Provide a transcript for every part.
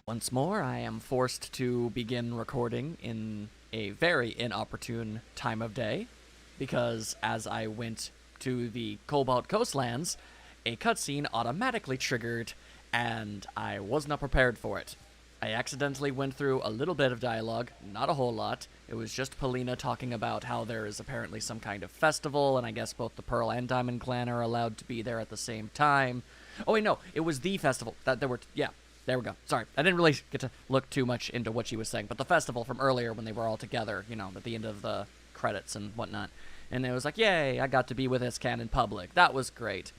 Once more, I am forced to begin recording in a very inopportune time of day, because as I went to the Cobalt Coastlands, a cutscene automatically triggered, and I was not prepared for it. I accidentally went through a little bit of dialogue, not a whole lot. It was just Polina talking about how there is apparently some kind of festival, and I guess both the Pearl and Diamond clan are allowed to be there at the same time. Oh wait, no, it was the festival. There we go. Sorry, I didn't really get to look too much into what she was saying, but the festival from earlier when they were all together, you know, at the end of the credits and whatnot. And it was like, yay, I got to be with Iscan in public. That was great.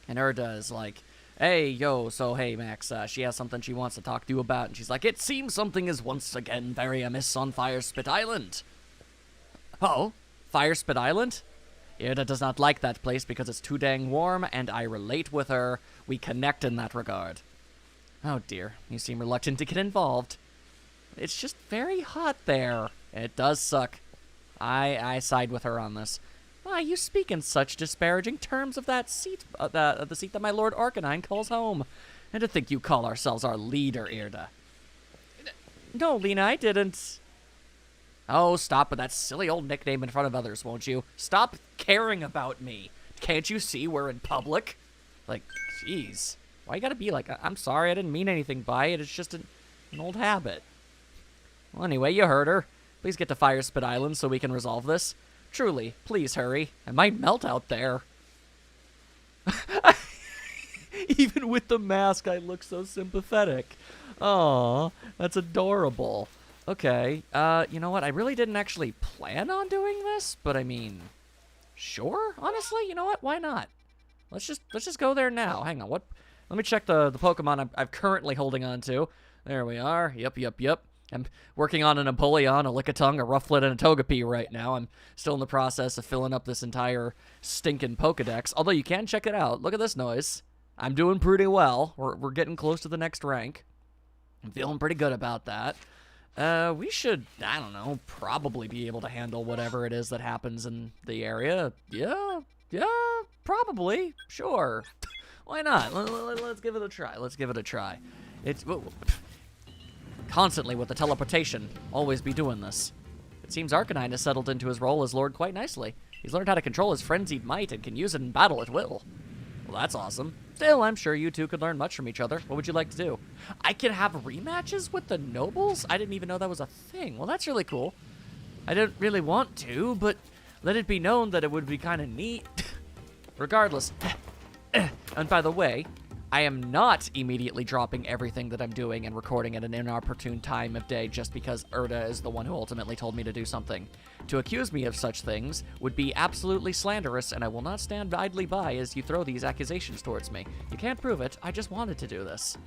And Urda is like, hey, hey, Max, she has something she wants to talk to you about. And she's like, it seems something is once again very amiss on Firespit Island. Oh, Firespit Island? Irda does not like that place because it's too dang warm, and I relate with her. We connect in that regard. Oh dear, you seem reluctant to get involved. It's just very hot there. It does suck. I side with her on this. Why, you speak in such disparaging terms of that seat, the seat that my Lord Arcanine calls home. And to think you call ourselves our leader, Irda. No, Lena, I didn't. Oh, stop with that silly old nickname in front of others, won't you? Stop caring about me. Can't you see we're in public? Like, jeez. Why you gotta be like, I'm sorry, I didn't mean anything by it. It's just an old habit. Well, anyway, you heard her. Please get to Firespit Island so we can resolve this. Truly, please hurry. I might melt out there. Even with the mask, I look so sympathetic. Aw, that's adorable. Okay, you know what? I really didn't actually plan on doing this, but I mean, sure. Honestly, you know what? Why not? Let's just go there now. Hang on, what? Let me check the Pokemon I'm currently holding on to. There we are. Yep. I'm working on an Empoleon, a Lickitung, a Rufflet, and a Togepi right now. I'm still in the process of filling up this entire stinking Pokedex. Although you can check it out. Look at this noise. I'm doing pretty well. We're getting close to the next rank. I'm feeling pretty good about that. We should, I don't know, probably be able to handle whatever it is that happens in the area. Yeah, probably. Sure. Why not? Let's give it a try. It's constantly with the teleportation. Always be doing this. It seems Arcanine has settled into his role as Lord quite nicely. He's learned how to control his frenzied might and can use it in battle at will. Well, that's awesome. Still, I'm sure you two could learn much from each other. What would you like to do? I can have rematches with the nobles? I didn't even know that was a thing. Well, that's really cool. I didn't really want to, but let it be known that it would be kind of neat. Regardless. And by the way, I am not immediately dropping everything that I'm doing and recording at an inopportune time of day just because Urda is the one who ultimately told me to do something. To accuse me of such things would be absolutely slanderous, and I will not stand idly by as you throw these accusations towards me. You can't prove it. I just wanted to do this.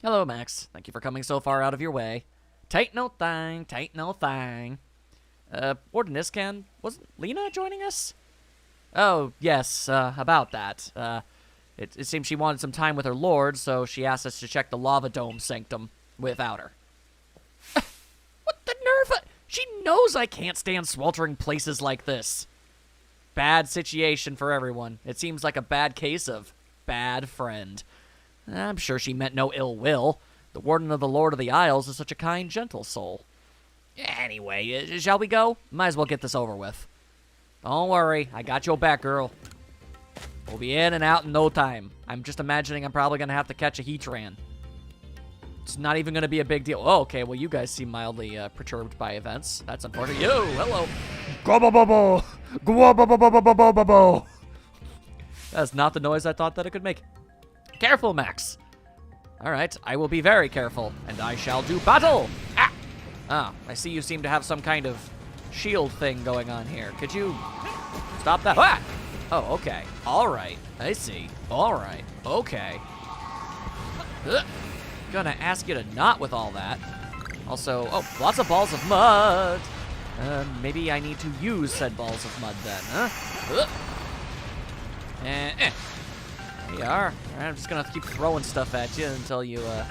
Hello, Max. Thank you for coming so far out of your way. Tain't no thing. Warden Iscan, wasn't Lena joining us? Oh, yes, about that. It seems she wanted some time with her lord, so she asked us to check the Lava Dome Sanctum without her. What the nerve? She knows I can't stand sweltering places like this. Bad situation for everyone. It seems like a bad case of bad friend. I'm sure she meant no ill will. The Warden of the Lord of the Isles is such a kind, gentle soul. Anyway, shall we go? Might as well get this over with. Don't worry, I got your back, girl. We'll be in and out in no time. I'm just imagining I'm probably going to have to catch a Heatran. It's not even going to be a big deal. Oh, okay, well, you guys seem mildly perturbed by events. That's unfortunate. Yo, hello. Go-bo-bo-bo. Go-bo-bo-bo-bo-bo-bo-bo. That's not the noise I thought that it could make. Careful, Max. All right, I will be very careful, and I shall do battle. Ah! Oh, I see you seem to have some kind of shield thing going on here. Could you stop that? Ah! Oh, okay. All right. I see. All right. Okay. Gonna ask you to not with all that. Also, oh, lots of balls of mud. Maybe I need to use said balls of mud then, huh? There you are. All right, I'm just gonna keep throwing stuff at you until you are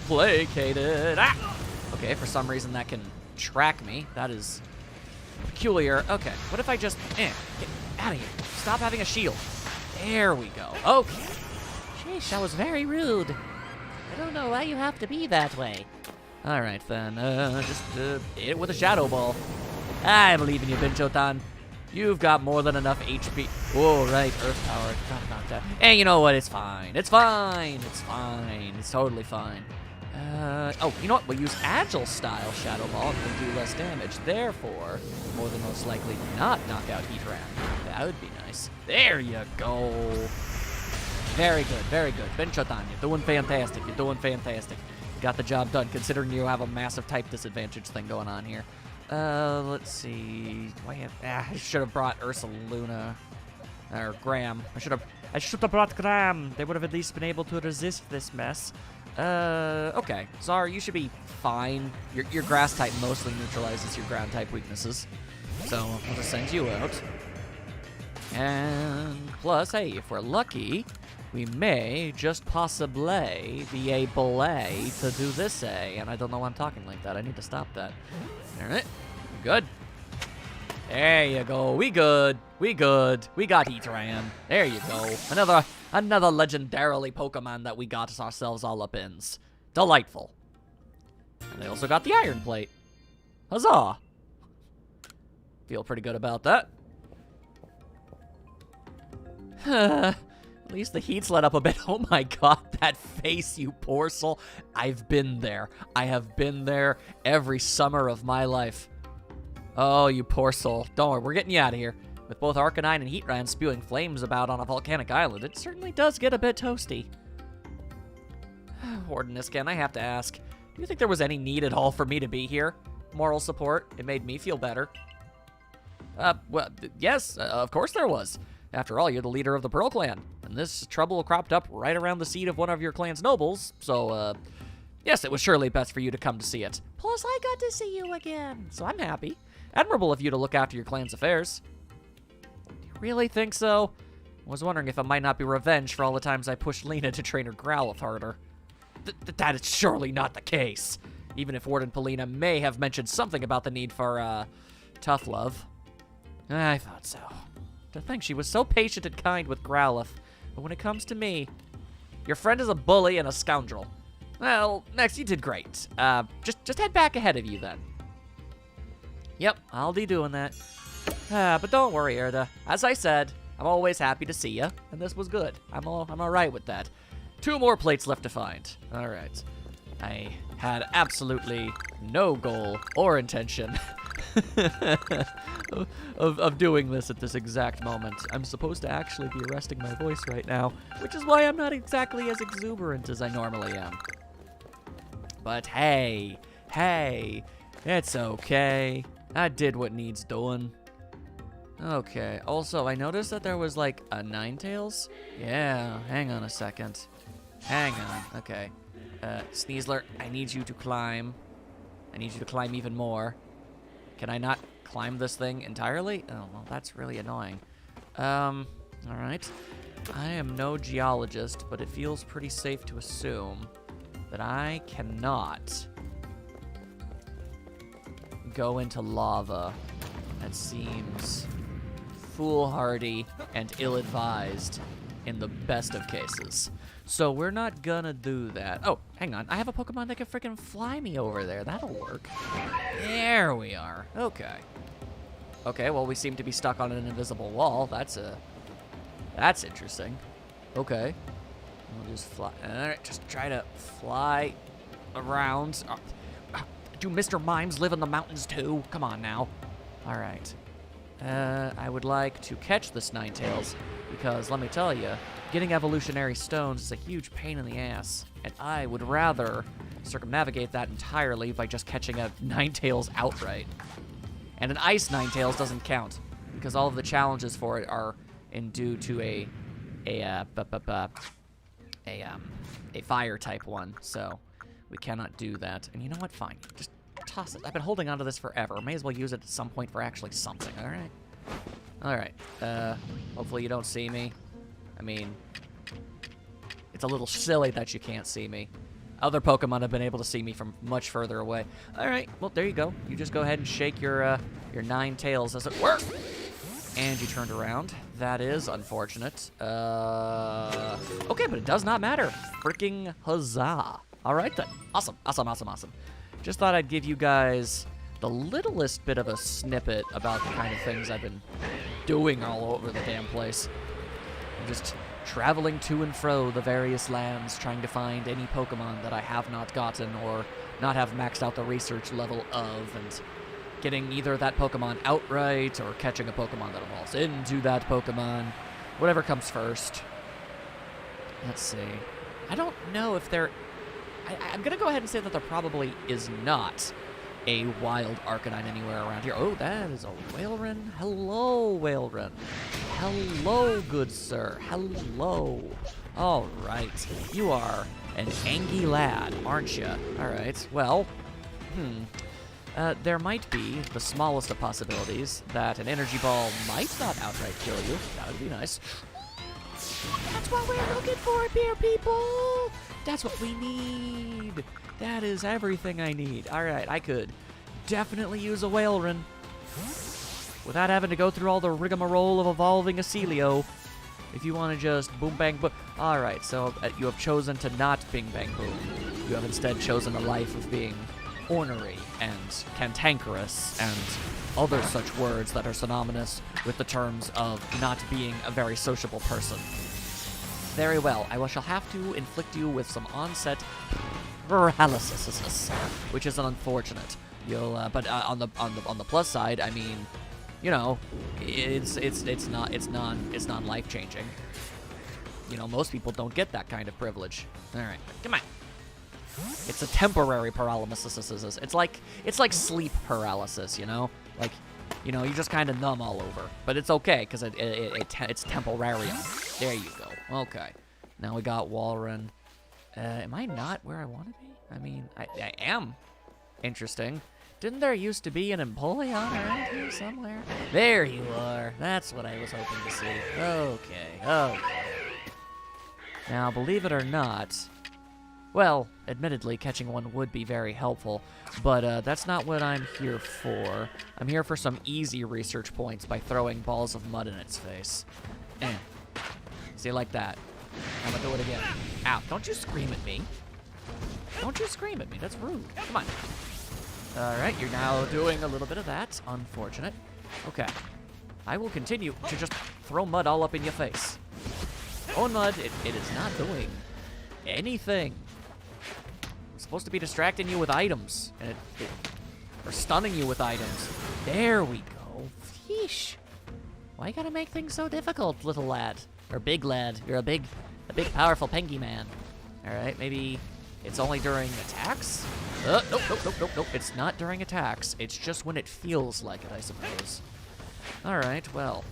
placated. Ah! Okay, for some reason that can track me. That is peculiar. Okay, what if I just, get out of here. Stop having a shield. There we go. Okay. Sheesh, that was very rude. I don't know why you have to be that way. All right, then. Just hit it with a Shadow Ball. I believe in you, Binchotan. You've got more than enough HP. Oh, right, Earth Power. Forgot about that. And you know what? It's fine. It's fine. It's fine. It's totally fine. Oh, you know what? We'll use Agile-style Shadow Ball and we'll do less damage. Therefore, more than most likely not knock out Heatran. That would be nice. There you go. Very good, very good. Binchotan, you're doing fantastic. You're doing fantastic. Got the job done, considering you have a massive type disadvantage thing going on here. Let's see. I should have brought Ursaluna. Or Graham. I should have brought Graham. They would have at least been able to resist this mess. Okay. Zar, you should be fine. Your grass type mostly neutralizes your ground type weaknesses. So I'll just send you out. And plus, hey, if we're lucky, we may just possibly be able to do this A. And I don't know why I'm talking like that. I need to stop that. All right. Good. There you go. We good. We good. We got Heatran. There you go. Another legendarily Pokemon that we got ourselves all up in. Delightful. And they also got the Iron Plate. Huzzah. Feel pretty good about that. At least the heat's let up a bit. Oh my god, that face, you poor soul. I've been there. I have been there every summer of my life. Oh, you poor soul. Don't worry, we're getting you out of here. With both Arcanine and Heatran spewing flames about on a volcanic island, it certainly does get a bit toasty. Wardeniscan, I have to ask, do you think there was any need at all for me to be here? Moral support, it made me feel better. Well, yes, of course there was. After all, you're the leader of the Pearl Clan, and this trouble cropped up right around the seat of one of your clan's nobles, so, yes, it was surely best for you to come to see it. Plus, I got to see you again, so I'm happy. Admirable of you to look after your clan's affairs. Do you really think so? I was wondering if it might not be revenge for all the times I pushed Lena to train her Growlithe harder. That is surely not the case. Even if Warden Polina may have mentioned something about the need for, tough love. I thought so. To think she was so patient and kind with Growlithe, but when it comes to me, your friend is a bully and a scoundrel. Well, next, you did great. Just head back ahead of you, then. Yep, I'll be doing that. But don't worry, Erda. As I said, I'm always happy to see you, and this was good. I'm all right with that. 2 more plates left to find. All right. I had absolutely no goal or intention of doing this at this exact moment. I'm supposed to actually be arresting my voice right now, which is why I'm not exactly as exuberant as I normally am. But hey, it's okay. I did what needs doing. Okay, also, I noticed that there was, like, a Ninetales. Yeah, hang on a second. Hang on, okay. Sneasler, I need you to climb. I need you to climb even more. Can I not climb this thing entirely? Oh, well, that's really annoying. Alright. I am no geologist, but it feels pretty safe to assume that I cannot go into lava. That seems foolhardy and ill-advised in the best of cases. So we're not gonna do that. Oh, hang on. I have a Pokemon that can freaking fly me over there. That'll work. There we are. Okay. Okay, well, we seem to be stuck on an invisible wall. That's interesting. Okay. We'll just fly. Alright, just try to fly around. Do Mr. Mimes live in the mountains too? Come on now. Alright. I would like to catch this Ninetales, because let me tell you, getting evolutionary stones is a huge pain in the ass, and I would rather circumnavigate that entirely by just catching a Ninetales outright. And an Ice Ninetales doesn't count, because all of the challenges for it are due to a fire type one, so we cannot do that. And you know what? Fine. Just toss it. I've been holding onto this forever. May as well use it at some point for actually something. All right. All right. Hopefully you don't see me. I mean, it's a little silly that you can't see me. Other Pokemon have been able to see me from much further away. All right. Well, there you go. You just go ahead and shake your Ninetales, as it were. And you turned around. That is unfortunate. Okay, but it does not matter. freaking huzzah. All right, then. Awesome, awesome, awesome, awesome. Just thought I'd give you guys the littlest bit of a snippet about the kind of things I've been doing all over the damn place. I'm just traveling to and fro the various lands, trying to find any Pokemon that I have not gotten or not have maxed out the research level of, and getting either that Pokemon outright or catching a Pokemon that evolves into that Pokemon. Whatever comes first. Let's see. I don't know if there... I'm going to go ahead and say that there probably is not a wild Arcanine anywhere around here. Oh, that is a Whaleren. Hello, Whaleren. Hello, good sir. Hello. All right. You are an Angie lad, aren't you? All right. Well, there might be the smallest of possibilities that an energy ball might not outright kill you. That would be nice. That's what we're looking for here, people. That's what we need. That is everything I need. All right, I could definitely use a Whaleren without having to go through all the rigmarole of evolving a Celio. If you want to just boom, bang, boom. All right, so you have chosen to not bing, bang, boom. You have instead chosen a life of being ornery and cantankerous and other such words that are synonymous with the terms of not being a very sociable person. Very well. I shall have to inflict you with some onset paralysis, which is unfortunate. But on the plus side, I mean, you know, it's non-life changing. You know, most people don't get that kind of privilege. All right, come on. It's a temporary paralysis. It's like sleep paralysis, you know? Like, you know, you just kind of numb all over. But it's okay, because it's temporarium. There you go. Okay. Now we got Whaleren. Am I not where I want to be? I mean, I am. Interesting. Didn't there used to be an Empoleon around here somewhere? There you are. That's what I was hoping to see. Okay. Now, believe it or not... Well, admittedly, catching one would be very helpful, but that's not what I'm here for. I'm here for some easy research points by throwing balls of mud in its face. See, like that. I'm gonna do it again. Ow, don't you scream at me. Don't you scream at me, that's rude. Come on. Alright, you're now doing a little bit of that. Unfortunate. Okay. I will continue to just throw mud all up in your face. Throwing mud, it is not doing anything. Supposed to be distracting you with items, and or stunning you with items. There we go. Yeesh. Why you gotta make things so difficult, little lad? Or big lad. You're a big, powerful pengy man. All right, maybe it's only during attacks? Nope. It's not during attacks. It's just when it feels like it, I suppose. All right, well.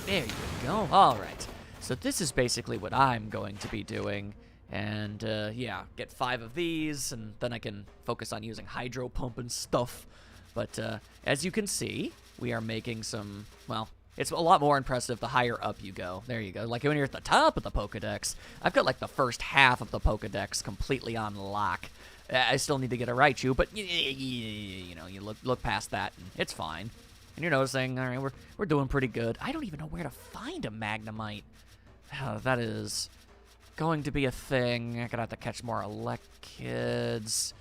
There you go. All right. So this is basically what I'm going to be doing. And, yeah, get 5 of these, and then I can focus on using Hydro Pump and stuff. But, as you can see, we are making some, well, it's a lot more impressive the higher up you go. There you go. Like, when you're at the top of the Pokedex, I've got, like, the first half of the Pokedex completely on lock. I still need to get a Raichu, but, you know, you look past that, and it's fine. And you're noticing, all right, we're doing pretty good. I don't even know where to find a Magnemite. That is... going to be a thing. I'm gonna have to catch more Elekkids.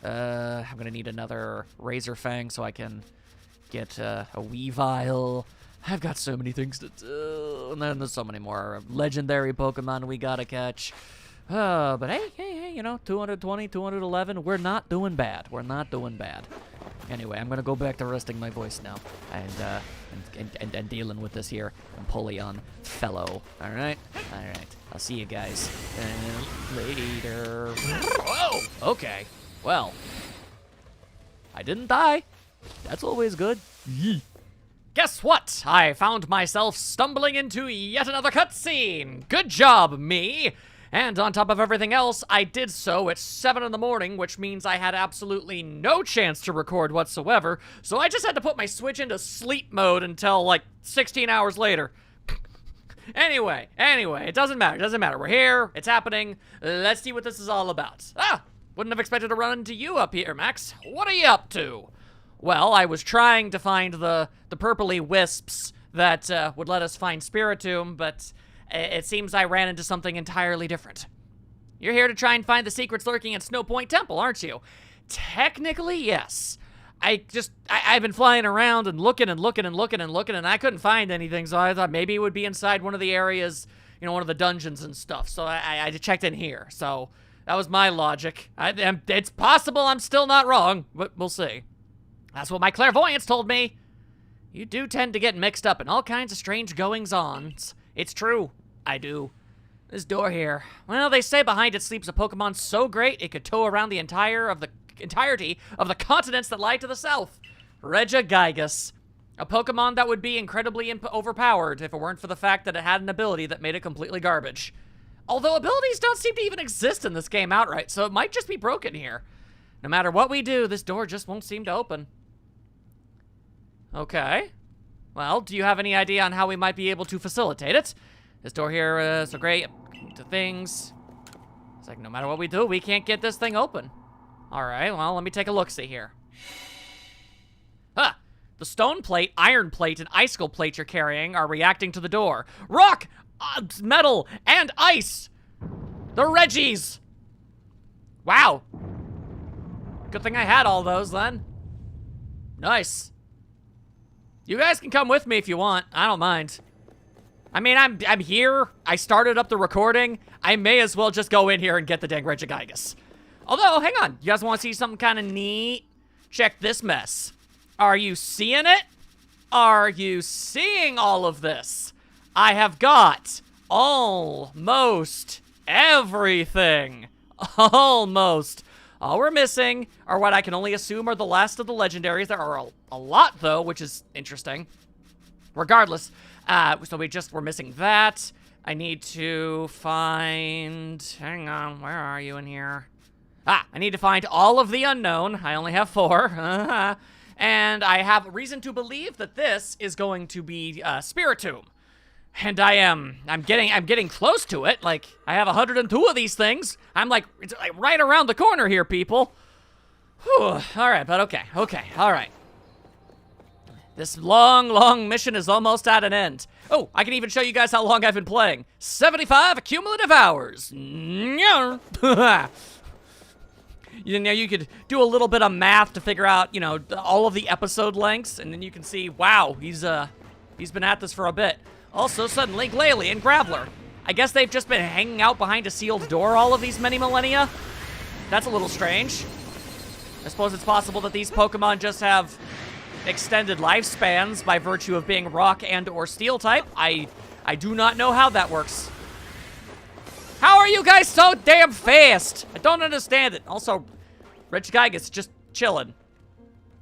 I'm gonna need another Razor Fang so I can get a Weavile. I've got so many things to do, and then there's so many more legendary Pokemon we gotta catch. But hey, you know, 220, 211, we're not doing bad. We're not doing bad. Anyway, I'm gonna go back to resting my voice now, and dealing with this here Empoleon fellow. All right. I'll see you guys later. Whoa. Okay. Well, I didn't die. That's always good. Guess what? I found myself stumbling into yet another cutscene. Good job, me. And on top of everything else, I did so at 7 in the morning, which means I had absolutely no chance to record whatsoever, so I just had to put my Switch into sleep mode until, like, 16 hours later. Anyway, it doesn't matter. We're here, it's happening, let's see what this is all about. Wouldn't have expected to run into you up here, Max. What are you up to? Well, I was trying to find the purpley wisps that would let us find Spiritomb, but... It seems I ran into something entirely different. You're here to try and find the secrets lurking at Snow Point Temple, aren't you? Technically, yes. I've been flying around and looking and I couldn't find anything, so I thought maybe it would be inside one of the areas, you know, one of the dungeons and stuff, so I checked in here, so that was my logic. It's possible I'm still not wrong, but we'll see. That's what my clairvoyance told me. You do tend to get mixed up in all kinds of strange goings-ons. It's true. I do. This door here. Well, they say behind it sleeps a Pokemon so great it could tow around the entirety of the continents that lie to the south. Regigigas. A Pokemon that would be incredibly overpowered if it weren't for the fact that it had an ability that made it completely garbage. Although abilities don't seem to even exist in this game outright, so it might just be broken here. No matter what we do, this door just won't seem to open. Okay. Well, do you have any idea on how we might be able to facilitate it? This door here is so great to things. It's like no matter what we do, we can't get this thing open. All right, well, let me take a look-see here. Huh. The stone plate, iron plate, and icicle plate you're carrying are reacting to the door. Rock, metal, and ice. The Reggies. Wow. Good thing I had all those then. Nice. You guys can come with me if you want. I don't mind. I mean, I'm here. I started up the recording. I may as well just go in here and get the dang Regigigas. Although, hang on. You guys want to see something kind of neat? Check this mess. Are you seeing it? Are you seeing all of this? I have got almost everything. Almost. All we're missing are what I can only assume are the last of the legendaries. There are a lot, though, which is interesting. Regardless, so we're missing that. I need to find... Hang on, where are you in here? I need to find all of the unknown. I only have 4. And I have reason to believe that this is going to be Spiritomb. And I'm getting close to it. Like, I have 102 of these things. It's like right around the corner here, people. Whew. All right, but okay, all right. This long mission is almost at an end. Oh, I can even show you guys how long I've been playing. 75 cumulative hours. You know, you could do a little bit of math to figure out, you know, all of the episode lengths, and then you can see, wow, he's been at this for a bit. Also, suddenly, Glalie and Graveler. I guess they've just been hanging out behind a sealed door all of these many millennia. That's a little strange. I suppose it's possible that these Pokemon just have extended lifespans by virtue of being rock and or steel type. I do not know how that works. How are you guys so damn fast? I don't understand it. Also, Regigigas just chilling.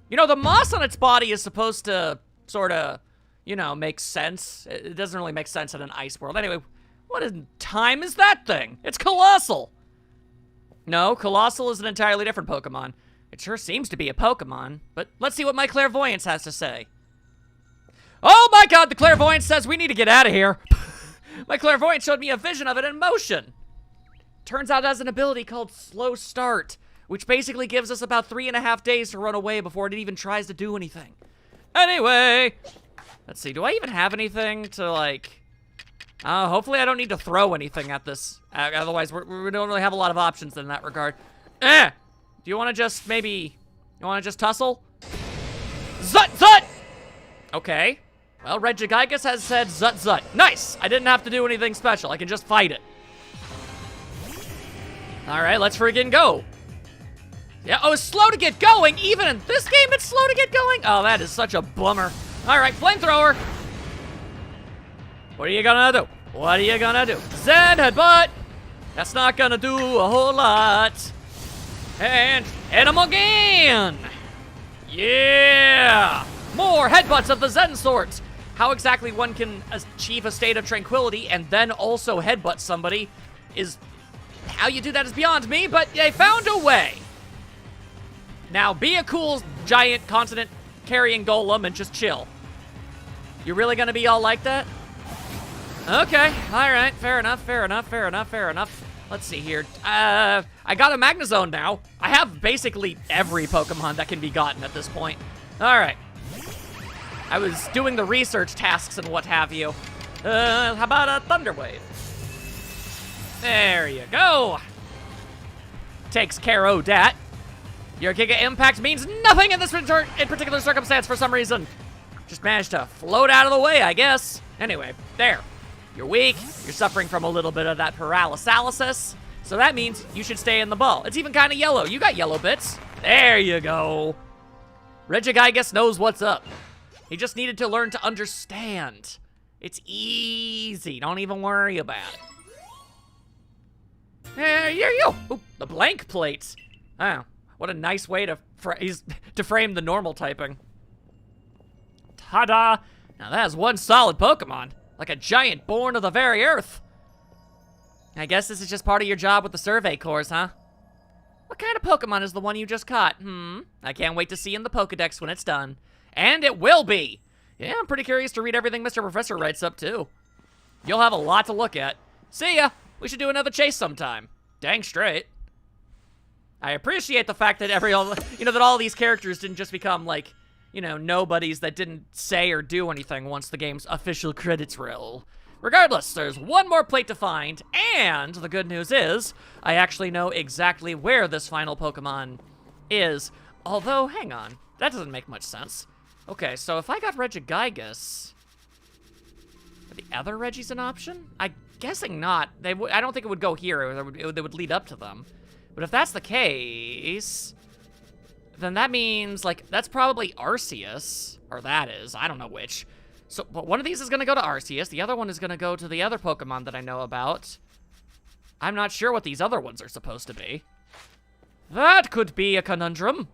You know, the moss on its body is supposed to sort of, you know, make sense. It doesn't really make sense in an ice world. Anyway, what in time is that thing? It's Colossal. No, Colossal is an entirely different Pokemon. It sure seems to be a Pokemon, but let's see what my clairvoyance has to say. Oh my god, the clairvoyance says we need to get out of here. My clairvoyance showed me a vision of it in motion. Turns out it has an ability called Slow Start, which basically gives us about 3.5 days to run away before it even tries to do anything. Anyway, let's see, do I even have anything to, like... hopefully I don't need to throw anything at this. Otherwise, we don't really have a lot of options in that regard. Do you want to just maybe... You want to just tussle? Zut! Zut! Okay. Well, Regigigas has said zut zut. Nice! I didn't have to do anything special. I can just fight it. Alright, let's friggin' go. Yeah, oh, it's slow to get going. Even in this game, it's slow to get going? Oh, that is such a bummer. Alright, flamethrower. What are you gonna do? What are you gonna do? Zen headbutt! That's not gonna do a whole lot. And hit him again! Yeah! More headbutts of the Zen sorts. How exactly one can achieve a state of tranquility and then also headbutt somebody is... How you do that is beyond me, but they found a way. Now, be a cool, giant, continent-carrying golem and just chill. You really gonna be all like that? Okay, alright, fair enough. Let's see here. I got a Magnezone now. I have basically every Pokemon that can be gotten at this point. Alright. I was doing the research tasks and what have you. How about a Thunder Wave? There you go. Takes care of that. Your Giga Impact means nothing in this particular circumstance for some reason. Just managed to float out of the way, I guess. Anyway, there. You're weak. You're suffering from a little bit of that paralysis. So that means you should stay in the ball. It's even kind of yellow. You got yellow bits. There you go. Regigigas knows what's up. He just needed to learn to understand. It's easy. Don't even worry about it. There you go. Ooh, the blank plates. Oh, what a nice way to frame the normal typing. Ta-da! Now that is one solid Pokemon. Like a giant born of the very earth. I guess this is just part of your job with the survey course, huh? What kind of Pokemon is the one you just caught? I can't wait to see in the Pokedex when it's done. And it will be! Yeah, I'm pretty curious to read everything Mr. Professor writes up, too. You'll have a lot to look at. See ya! We should do another chase sometime. Dang straight. I appreciate the fact that that all these characters didn't just become, like, nobodies that didn't say or do anything once the game's official credits roll. Regardless, there's one more plate to find, and the good news is, I actually know exactly where this final Pokemon is. Although, hang on, that doesn't make much sense. Okay, so if I got Regigigas, are the other Regis an option? I'm guessing not. I don't think it would go here. They would lead up to them. But if that's the case, then that means, like, that's probably Arceus. Or that is. I don't know which. So, but one of these is going to go to Arceus. The other one is going to go to the other Pokemon that I know about. I'm not sure what these other ones are supposed to be. That could be a conundrum.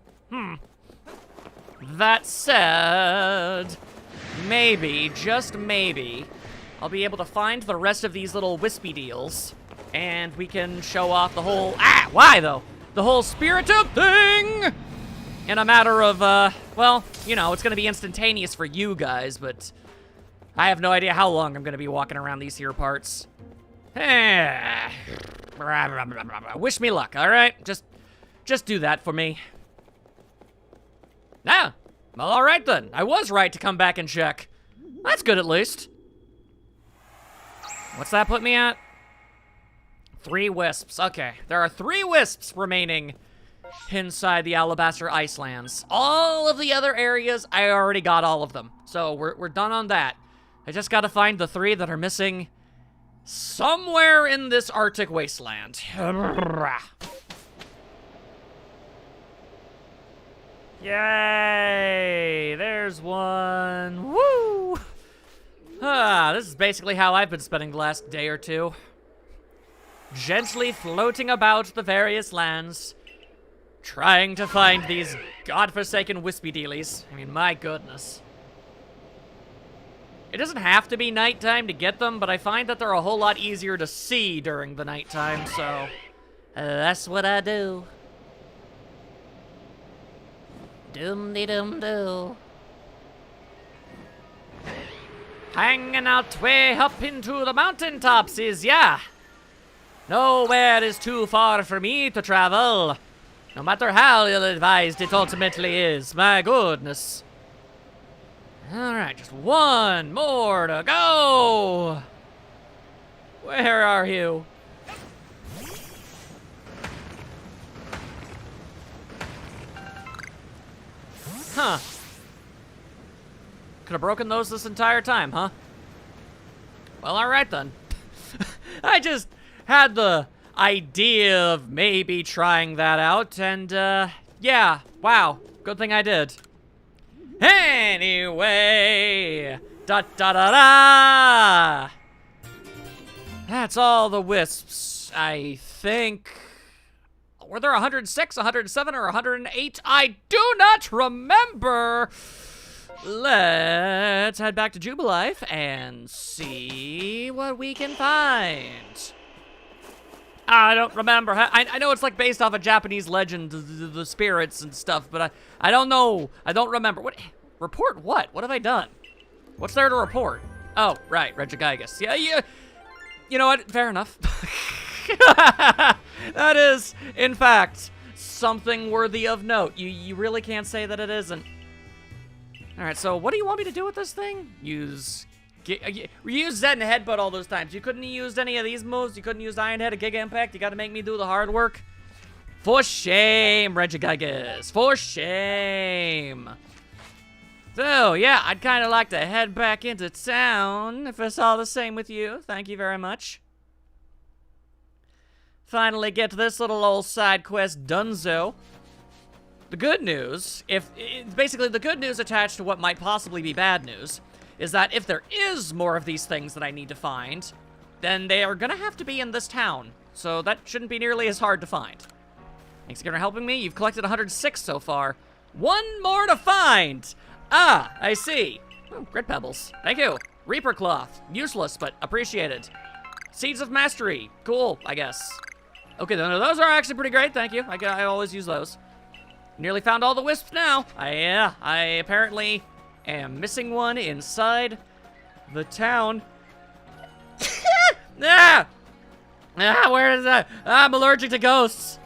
That said, maybe, just maybe, I'll be able to find the rest of these little wispy deals, and we can show off the whole, why though? The whole Spiritomb thing! In a matter of, well, it's gonna be instantaneous for you guys, but I have no idea how long I'm gonna be walking around these here parts. Wish me luck, alright? Just do that for me. Well, alright then. I was right to come back and check. That's good at least. What's that put me at? 3 wisps. Okay, there are 3 wisps remaining inside the Alabaster Icelands. All of the other areas, I already got all of them. So we're done on that. I just gotta find the 3 that are missing somewhere in this Arctic wasteland. Yay! There's one. Woo! This is basically how I've been spending the last day or two. Gently floating about the various lands, trying to find these godforsaken wispy dealies. I mean, my goodness. It doesn't have to be nighttime to get them, but I find that they're a whole lot easier to see during the nighttime, so that's what I do. Doom-de-dum-doo. Hanging out way up into the mountaintops is, nowhere is too far for me to travel. No matter how ill-advised it ultimately is. My goodness. Alright, just one more to go. Where are you? Huh. Could have broken those this entire time, huh? Well, alright then. I just had the idea of maybe trying that out, and, yeah, wow. Good thing I did. Anyway, da-da-da-da! That's all the wisps, I think. Were there 106, 107, or 108? I do not remember! Let's head back to Jubilife and see what we can find. I don't remember. I know it's like based off a Japanese legend, the spirits and stuff, but I don't know. I don't remember. What? Report what? What have I done? What's there to report? Oh, right, Regigigas. Yeah, you know what? Fair enough. That is, in fact, something worthy of note. You really can't say that it isn't. All right, so what do you want me to do with this thing? Use You used Zen Headbutt all those times. You couldn't have used any of these moves. You couldn't use Iron Head or Giga Impact. You gotta make me do the hard work. For shame, Regigigas. For shame. So, yeah, I'd kind of like to head back into town if it's all the same with you. Thank you very much. Finally get this little old side quest donezo. The good news, basically the good news attached to what might possibly be bad news, is that if there is more of these things that I need to find, then they are gonna have to be in this town. So that shouldn't be nearly as hard to find. Thanks again for helping me. You've collected 106 so far. One more to find! Ah, I see. Oh, grit pebbles. Thank you. Reaper cloth. Useless, but appreciated. Seeds of mastery. Cool, I guess. Okay, those are actually pretty great. Thank you. I always use those. Nearly found all the wisps now. I apparently am missing one inside the town. Where is that? I'm allergic to ghosts.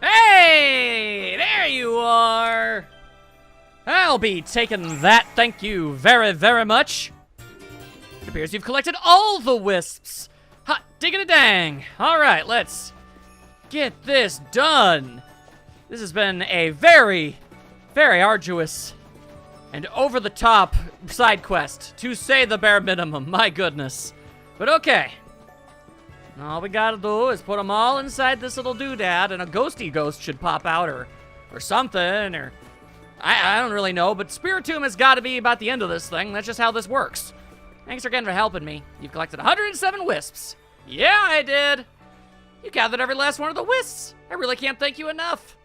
Hey, there you are. I'll be taking that, thank you very, very much. It appears you've collected all the wisps. Hot diggity dang. All right, let's get this done. This has been a very, very arduous and over-the-top side quest, to say the bare minimum, my goodness. But okay. All we gotta do is put them all inside this little doodad, and a ghosty ghost should pop out, or something, or... I don't really know, but Spiritomb has got to be about the end of this thing. That's just how this works. Thanks again for helping me. You've collected 107 wisps. Yeah, I did. You gathered every last one of the wisps. I really can't thank you enough.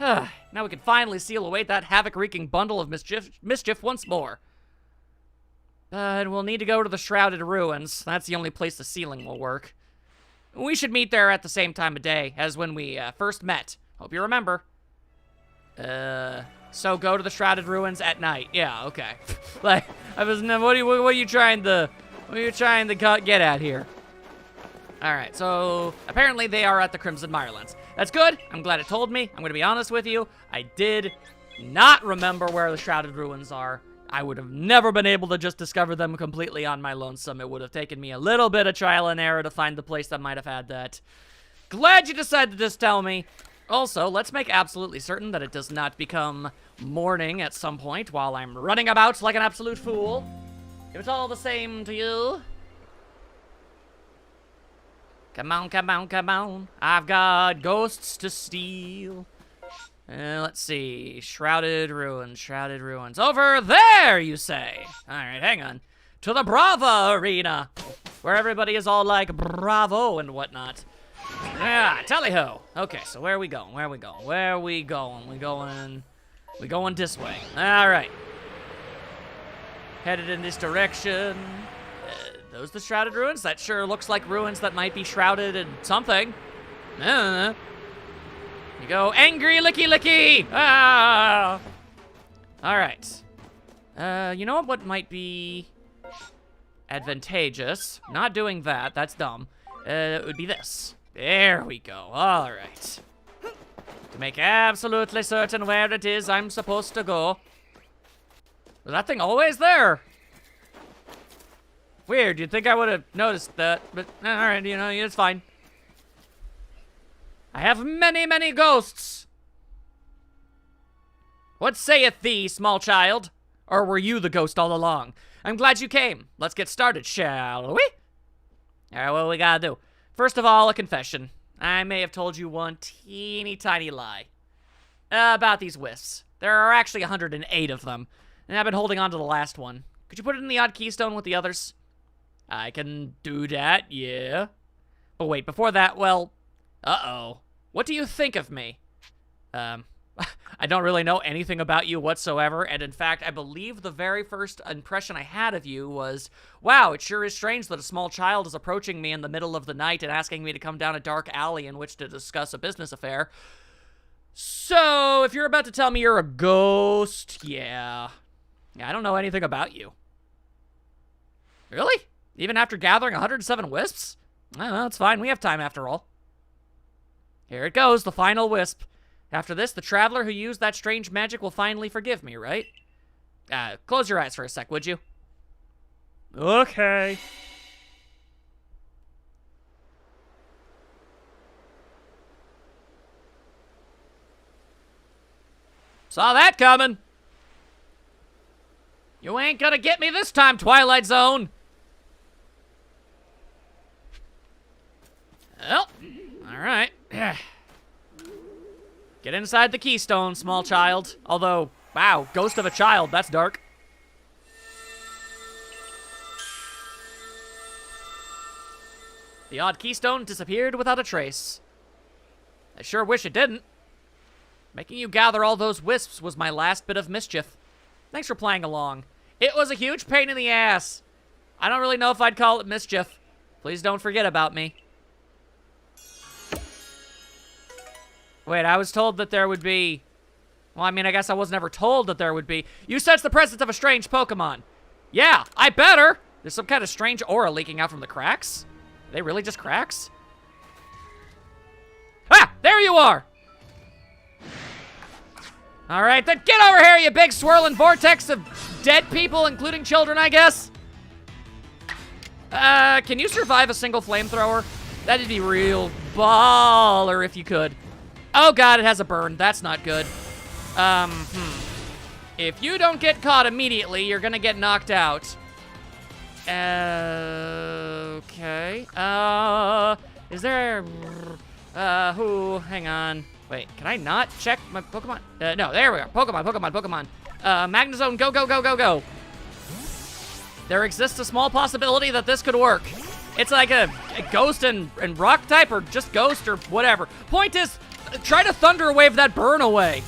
Now we can finally seal away that havoc-wreaking bundle of mischief once more. But we'll need to go to the Shrouded Ruins. That's the only place the sealing will work. We should meet there at the same time of day as when we first met. Hope you remember. So go to the Shrouded Ruins at night. Yeah, okay. Like, what are you trying to get at here? All right, so apparently they are at the Crimson Mirelands. That's good. I'm glad it told me. I'm gonna be honest with you. I did not remember where the Shrouded Ruins are. I would have never been able to just discover them completely on my lonesome. It would have taken me a little bit of trial and error to find the place that might have had that. Glad you decided to just tell me. Also, let's make absolutely certain that it does not become morning at some point while I'm running about like an absolute fool. If it's all the same to you. Come on, come on, come on. I've got ghosts to steal. Let's see. Shrouded Ruins, Shrouded Ruins. Over there, you say? Alright, hang on. To the Brava Arena, where everybody is all like, bravo and whatnot. Yeah, tally-ho. Okay, so where are we going? Where are we going? Where are we going? We going this way. Alright. Headed in this direction. Those the Shrouded Ruins? That sure looks like ruins that might be shrouded in something. You go, angry licky licky! Ah! Alright. You know what might be advantageous? Not doing that, that's dumb. It would be this. There we go, alright. To make absolutely certain where it is I'm supposed to go. Was that thing always there? Weird, you'd think I would have noticed that, but alright, you know, it's fine. I have many, many ghosts. What saith thee, small child? Or were you the ghost all along? I'm glad you came. Let's get started, shall we? Alright, what we gotta do? First of all, a confession. I may have told you one teeny tiny lie about these wisps. There are actually 108 of them, and I've been holding on to the last one. Could you put it in the odd keystone with the others? I can do that, yeah. But wait, before that, well, uh-oh. What do you think of me? I don't really know anything about you whatsoever, and in fact, I believe the very first impression I had of you was, wow, it sure is strange that a small child is approaching me in the middle of the night and asking me to come down a dark alley in which to discuss a business affair. So, if you're about to tell me you're a ghost, yeah, I don't know anything about you. Really? Even after gathering 107 wisps? Well, it's fine. We have time after all. Here it goes, the final wisp. After this, the traveler who used that strange magic will finally forgive me, right? Close your eyes for a sec, would you? Okay. Saw that coming. You ain't gonna get me this time, Twilight Zone. Well, alright. Get inside the keystone, small child. Although, wow, ghost of a child, that's dark. The odd keystone disappeared without a trace. I sure wish it didn't. Making you gather all those wisps was my last bit of mischief. Thanks for playing along. It was a huge pain in the ass. I don't really know if I'd call it mischief. Please don't forget about me. Wait, I was told that there would be... Well, I mean, I guess I was never told that there would be... You sense the presence of a strange Pokemon. Yeah, I better. There's some kind of strange aura leaking out from the cracks. Are they really just cracks? Ah, there you are. All right, then get over here, you big swirling vortex of dead people, including children, I guess. Can you survive a single flamethrower? That'd be real baller if you could. Oh God, it has a burn. That's not good. If you don't get caught immediately, you're gonna get knocked out. Okay. Is there... hang on. Wait, can I not check my Pokemon? No, there we are. Pokemon. Magnezone, go, go, go, go, go. There exists a small possibility that this could work. It's like a ghost and rock type, or just ghost, or whatever. Point is, try to Thunder Wave that burn away.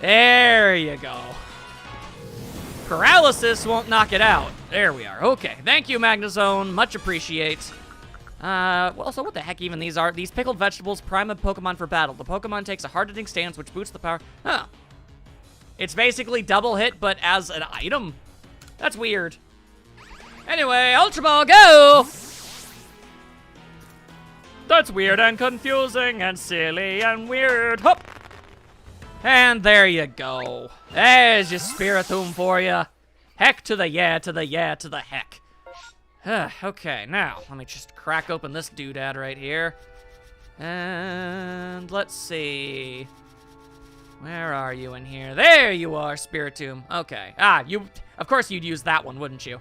There you go. Paralysis won't knock it out. There we are. Okay, thank you, Magnezone. Much appreciate. Well, so what the heck even these are? These pickled vegetables prime a Pokemon for battle. The Pokemon takes a hard-hitting stance, which boosts the power. Huh. It's basically double hit, but as an item? That's weird. Anyway, Ultra Ball, go! That's weird and confusing and silly and weird. Hop! And there you go. There's your Spiritomb for you. Heck to the yeah, to the yeah, to the heck. Okay, now, let me just crack open this doodad right here. And let's see. Where are you in here? There you are, Spiritomb. Okay. Of course you'd use that one, wouldn't you?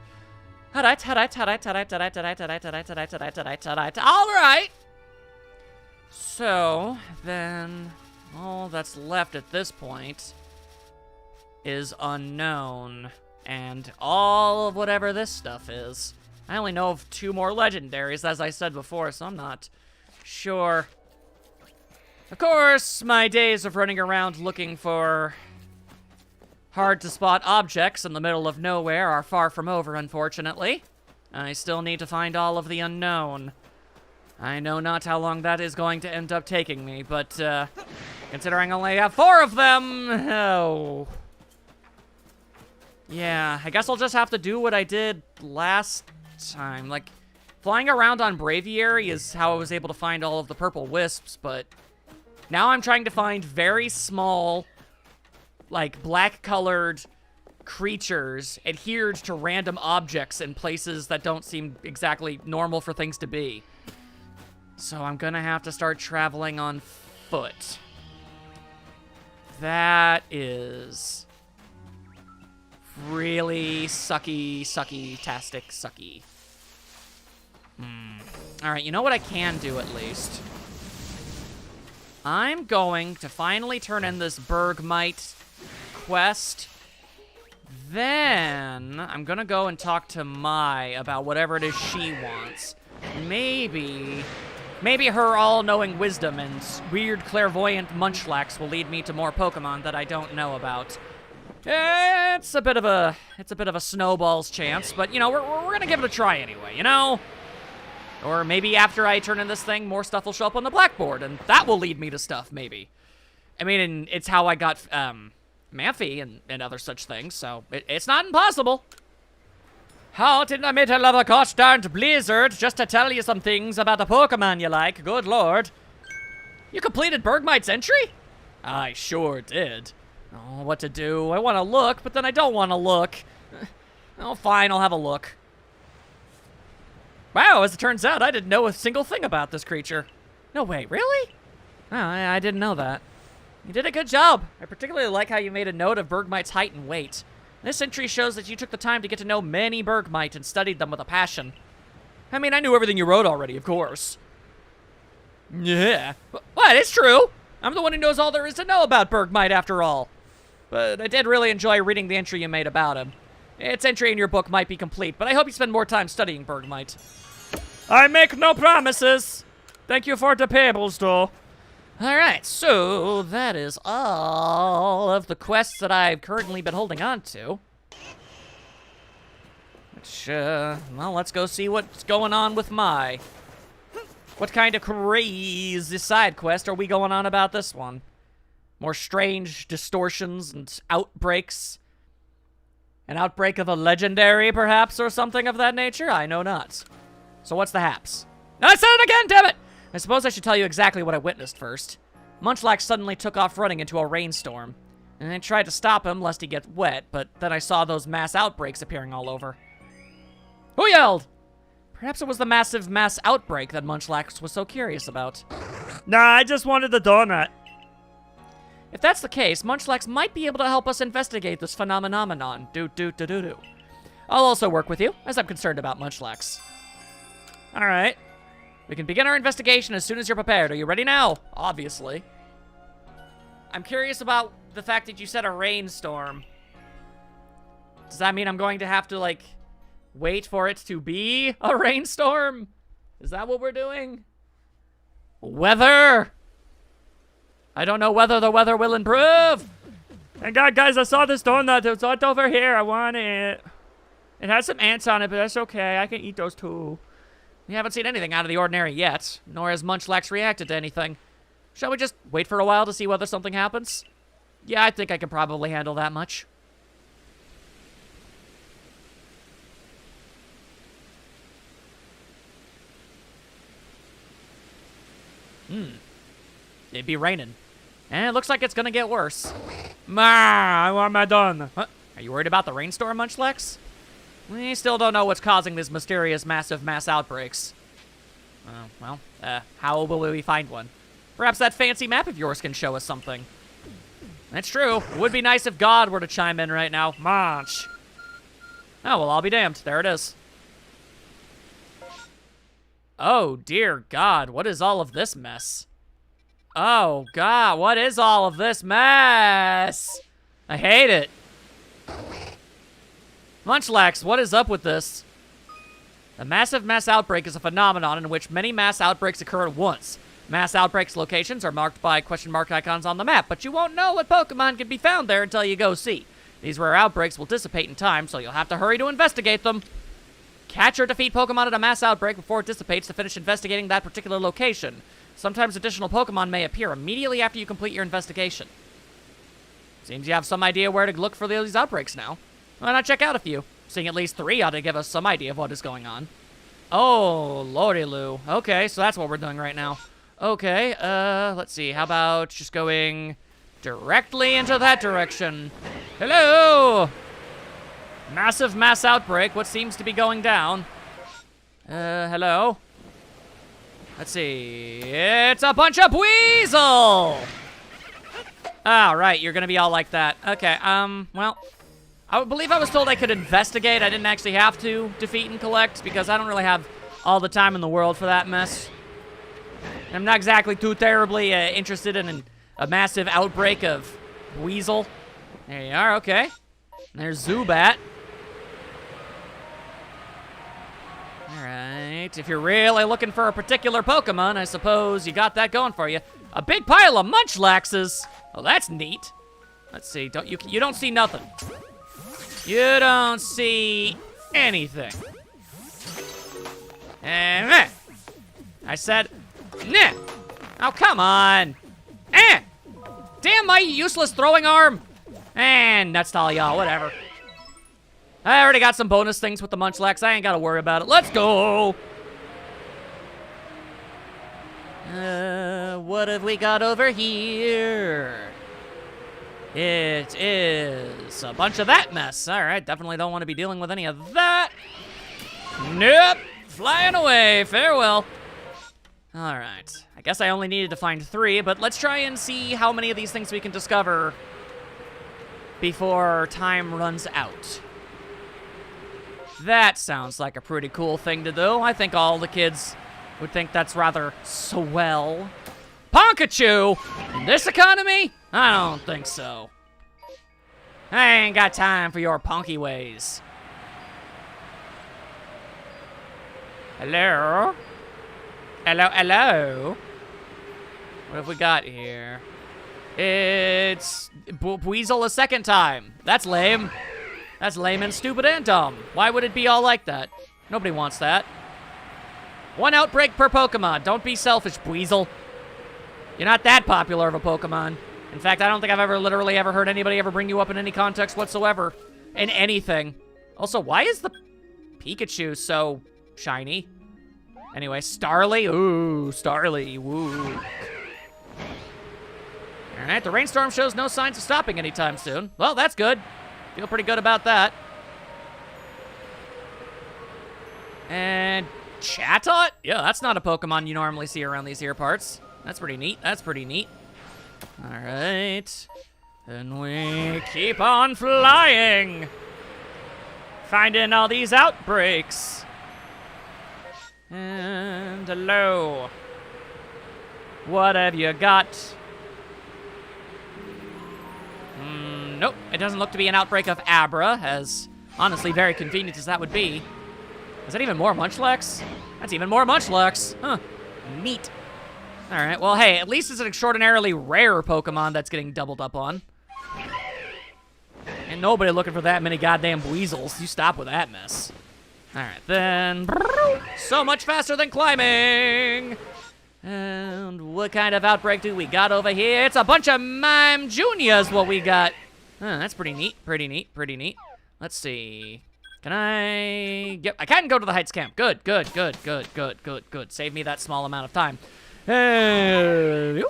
Alright. So, then, all that's left at this point is unknown. And all of whatever this stuff is. I only know of 2 more legendaries, as I said before, so I'm not sure. Of course, my days of running around looking for hard-to-spot objects in the middle of nowhere are far from over, unfortunately. I still need to find all of the unknown. I know not how long that is going to end up taking me, but, considering I only have 4 of them, oh... Yeah, I guess I'll just have to do what I did last time. Like, flying around on Braviary is how I was able to find all of the purple wisps, but now I'm trying to find very small, like, black-colored creatures adhered to random objects in places that don't seem exactly normal for things to be. So I'm gonna have to start traveling on foot. That is really sucky-tastic-sucky. Alright, you know what I can do at least? I'm going to finally turn in this Bergmite quest. Then I'm gonna go and talk to Mai about whatever it is she wants. Maybe her all-knowing wisdom and weird clairvoyant munchlax will lead me to more Pokemon that I don't know about. It's a bit of a snowball's chance, but you know, we're gonna give it a try anyway, you know? Or maybe after I turn in this thing, more stuff will show up on the blackboard, and that will lead me to stuff, maybe. I mean, it's how I got, Mamphy and other such things, so it's not impossible. Out in the middle of a gosh darned blizzard, just to tell you some things about a Pokemon you like, good lord. You completed Bergmite's entry? I sure did. Oh, what to do? I want to look, but then I don't want to look. Oh, fine, I'll have a look. Wow, as it turns out, I didn't know a single thing about this creature. No way, really? Oh, I didn't know that. You did a good job. I particularly like how you made a note of Bergmite's height and weight. This entry shows that you took the time to get to know many Bergmite and studied them with a passion. I mean, I knew everything you wrote already, of course. Yeah. What? It's true. I'm the one who knows all there is to know about Bergmite, after all. But I did really enjoy reading the entry you made about him. Its entry in your book might be complete, but I hope you spend more time studying Bergmite. I make no promises. Thank you for the payables, though. Alright, so that is all of the quests that I've currently been holding on to. Which, well, let's go see what's going on with my... What kind of crazy side quest are we going on about this one? More strange distortions and outbreaks? An outbreak of a legendary, perhaps, or something of that nature? I know not. So what's the haps? I said it again, damn it! I suppose I should tell you exactly what I witnessed first. Munchlax suddenly took off running into a rainstorm. And I tried to stop him lest he get wet, but then I saw those mass outbreaks appearing all over. Who yelled? Perhaps it was the massive mass outbreak that Munchlax was so curious about. Nah, I just wanted the donut. If that's the case, Munchlax might be able to help us investigate this phenomenon. I'll also work with you, as I'm concerned about Munchlax. Alright. We can begin our investigation as soon as you're prepared. Are you ready now? Obviously. I'm curious about the fact that you said a rainstorm. Does that mean I'm going to have to, like, wait for it to be a rainstorm? Is that what we're doing? Weather! I don't know whether the weather will improve. And God, guys, I saw this donut. It's right over here. I want it. It has some ants on it, but that's okay. I can eat those too. We haven't seen anything out of the ordinary yet, nor has Munchlax reacted to anything. Shall we just wait for a while to see whether something happens? Yeah, I think I can probably handle that much. It'd be raining. And it looks like it's gonna get worse. Ma, I want my donut. Huh? Are you worried about the rainstorm, Munchlax? We still don't know what's causing these mysterious massive mass outbreaks. How will we find one? Perhaps that fancy map of yours can show us something. That's true. It would be nice if God were to chime in right now. Munch. Oh, well, I'll be damned. There it is. Oh, dear God. What is all of this mess? Oh, God. What is all of this mess? I hate it. Munchlax, what is up with this? A massive mass outbreak is a phenomenon in which many mass outbreaks occur at once. Mass outbreaks locations are marked by question mark icons on the map, but you won't know what Pokemon can be found there until you go see. These rare outbreaks will dissipate in time, so you'll have to hurry to investigate them. Catch or defeat Pokemon at a mass outbreak before it dissipates to finish investigating that particular location. Sometimes additional Pokemon may appear immediately after you complete your investigation. Seems you have some idea where to look for these outbreaks now. Why not check out a few? Seeing at least 3 ought to give us some idea of what is going on. Oh, lordy Lou. Okay, so that's what we're doing right now. Okay, let's see. How about just going directly into that direction? Hello! Massive mass outbreak. What seems to be going down? Hello? Let's see. It's a bunch of weasel! Oh, right. You're gonna be all like that. Okay, well... I believe I was told I could investigate. I didn't actually have to defeat and collect because I don't really have all the time in the world for that mess. I'm not exactly too terribly interested in a massive outbreak of weasel. There you are, okay. There's Zubat. Alright, if you're really looking for a particular Pokemon, I suppose you got that going for you. A big pile of Munchlaxes. Oh, that's neat. Let's see, you don't see nothing. You don't see anything. I said, nah. Oh, come on. Damn my useless throwing arm. And that's all y'all, whatever. I already got some bonus things with the Munchlax. I ain't gotta worry about it. Let's go. What have we got over here? It is a bunch of that mess. All right, definitely don't want to be dealing with any of that. Nope, flying away, farewell. All right, I guess I only needed to find 3, but let's try and see how many of these things we can discover before time runs out. That sounds like a pretty cool thing to do. I think all the kids would think that's rather swell. Pikachu! In this economy? I don't think so. I ain't got time for your punky ways. Hello? Hello, hello? What have we got here? It's Weasel a second time. That's lame. That's lame and stupid and dumb. Why would it be all like that? Nobody wants that. 1 outbreak per Pokemon. Don't be selfish, Weasel. You're not that popular of a Pokemon. In fact, I don't think I've ever literally ever heard anybody ever bring you up in any context whatsoever. In anything. Also, why is the Pikachu so shiny? Anyway, Starly. Ooh, Starly. Woo. Alright, the rainstorm shows no signs of stopping anytime soon. Well, that's good. Feel pretty good about that. And Chatot? Yeah, that's not a Pokemon you normally see around these here parts. That's pretty neat. That's pretty neat. Alright. Then we keep on flying. Finding all these outbreaks. And hello. What have you got? Nope, it doesn't look to be an outbreak of Abra, as honestly very convenient as that would be. Is that even more Munchlax? That's even more Munchlax. Huh, neat. All right, well, hey, at least it's an extraordinarily rare Pokemon that's getting doubled up on. And nobody looking for that many goddamn weasels. You stop with that mess. All right, then. So much faster than climbing. And what kind of outbreak do we got over here? It's a bunch of Mime Juniors, what we got. That's pretty neat, pretty neat, pretty neat. Let's see. Can I... Yep, I can go to the Heights camp. Good, good, good, good, good, good, good. Save me that small amount of time. Okay,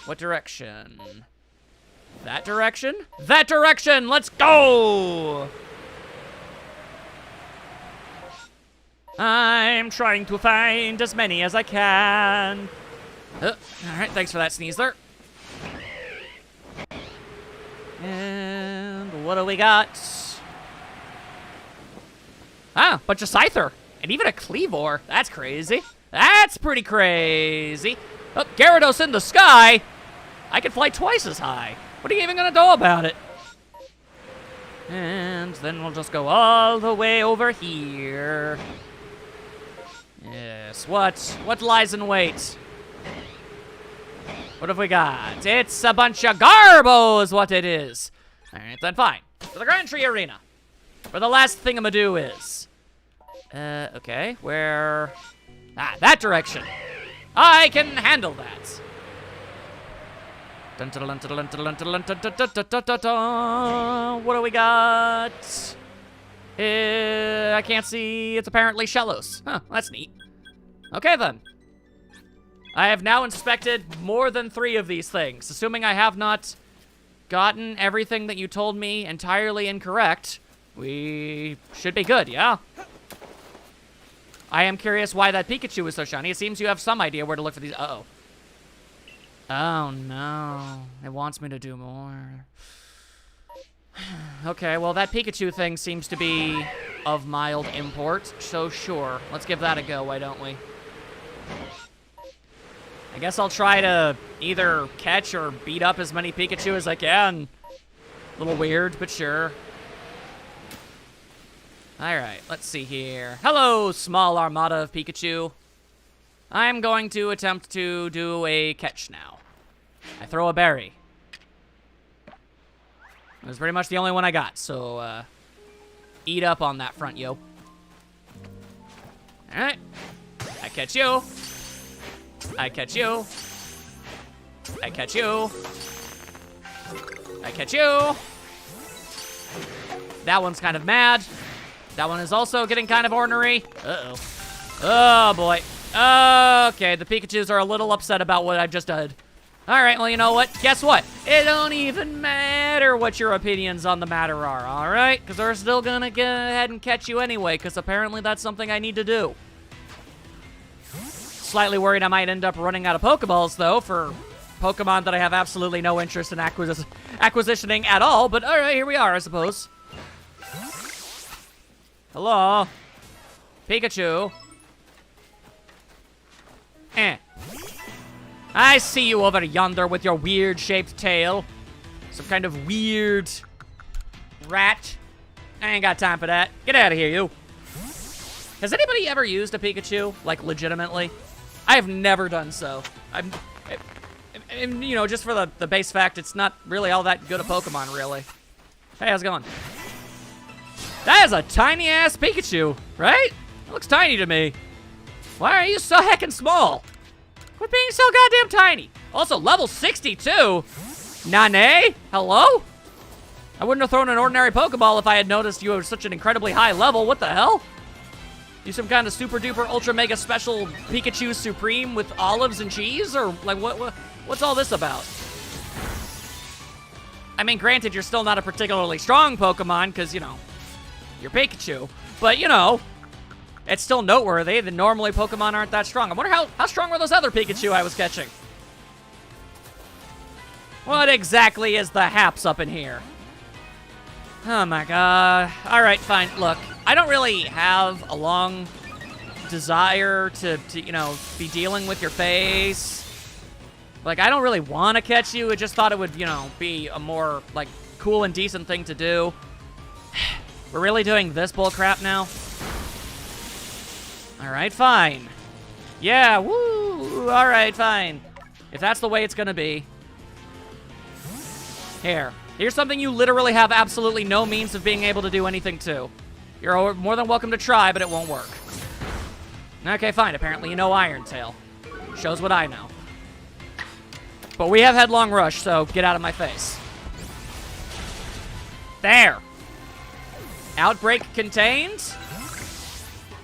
what direction? That direction? That direction! Let's go! I'm trying to find as many as I can. All right, thanks for that sneeze there. And what do we got? Ah, bunch of Scyther. And even a Cleavor. That's crazy. That's pretty crazy. Oh, Gyarados in the sky. I can fly twice as high. What are you even gonna do about it? And then we'll just go all the way over here. Yes, what lies in wait? What have we got? It's a bunch of Garbo is what it is. All right, then fine. To the Grand Tree Arena. Where the last thing I'm gonna do is. Okay, where... Ah, that direction. I can handle that. What do we got? I can't see. It's apparently Shellos. Huh, that's neat. Okay, then. I have now inspected more than 3 of these things. Assuming I have not gotten everything that you told me entirely incorrect, we should be good, yeah? I am curious why that Pikachu is so shiny. It seems you have some idea where to look for these. Uh-oh. Oh, no. It wants me to do more. Okay, well, that Pikachu thing seems to be of mild import, so sure. Let's give that a go, why don't we? I guess I'll try to either catch or beat up as many Pikachu as I can. A little weird, but sure. Alright, let's see here. Hello, small armada of Pikachu. I'm going to attempt to do a catch now. I throw a berry. It was pretty much the only one I got, so, eat up on that front, yo. Alright. I catch you. I catch you. I catch you. I catch you. That one's kind of mad. That one is also getting kind of ornery. Uh-oh. Oh, boy. Okay, the Pikachus are a little upset about what I've just done. Alright, well, you know what? Guess what? It don't even matter what your opinions on the matter are, alright? Because we're still gonna go ahead and catch you anyway, because apparently that's something I need to do. Slightly worried I might end up running out of Pokeballs, though, for Pokemon that I have absolutely no interest in acquisitioning at all, but alright, here we are, I suppose. Hello? Pikachu? I see you over yonder with your weird-shaped tail. Some kind of weird rat. I ain't got time for that. Get out of here, you. Has anybody ever used a Pikachu? Like, legitimately? I have never done so. You know, just for the base fact, it's not really all that good a Pokemon, really. Hey, how's it going? That is a tiny-ass Pikachu, right? It looks tiny to me. Why are you so heckin' small? Quit being so goddamn tiny. Also, level 62? Nane? Hello? I wouldn't have thrown an ordinary Pokeball if I had noticed you were such an incredibly high level. What the hell? You some kind of super duper ultra mega special Pikachu Supreme with olives and cheese? Or, like, what's all this about? I mean, granted, you're still not a particularly strong Pokemon, because, you know, you're Pikachu. But, you know, it's still noteworthy that normally Pokemon aren't that strong. I wonder how strong were those other Pikachu I was catching? What exactly is the haps up in here? Oh my god. Alright, fine. Look, I don't really have a long desire to, you know, be dealing with your face. Like, I don't really want to catch you. I just thought it would, you know, be a more, like, cool and decent thing to do. We're really doing this bullcrap now? Alright, fine. Yeah, woo! Alright, fine. If that's the way it's gonna be. Here's something you literally have absolutely no means of being able to do anything to. You're more than welcome to try, but it won't work. Okay, fine. Apparently you know Iron Tail. Shows what I know. But we have Headlong Rush, so get out of my face. There! Outbreak contained.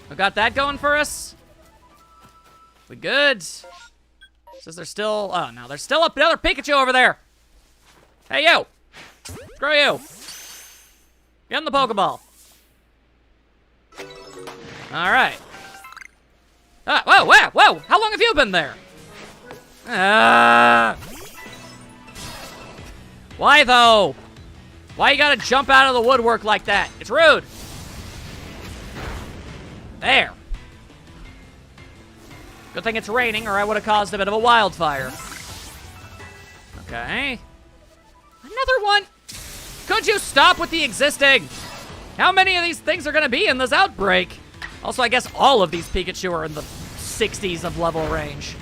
We got that going for us. We good? Says there's still... Oh, no. There's still another Pikachu over there. Hey, you. Screw you. Get in the Pokeball. All right. Whoa, whoa, whoa. How long have you been there? Why, though? Why you gotta jump out of the woodwork like that? It's rude. There. Good thing it's raining, or I would have caused a bit of a wildfire. Okay. Another one. Could you stop with the existing? How many of these things are going to be in this outbreak? Also, I guess all of these Pikachu are in the 60s of level range.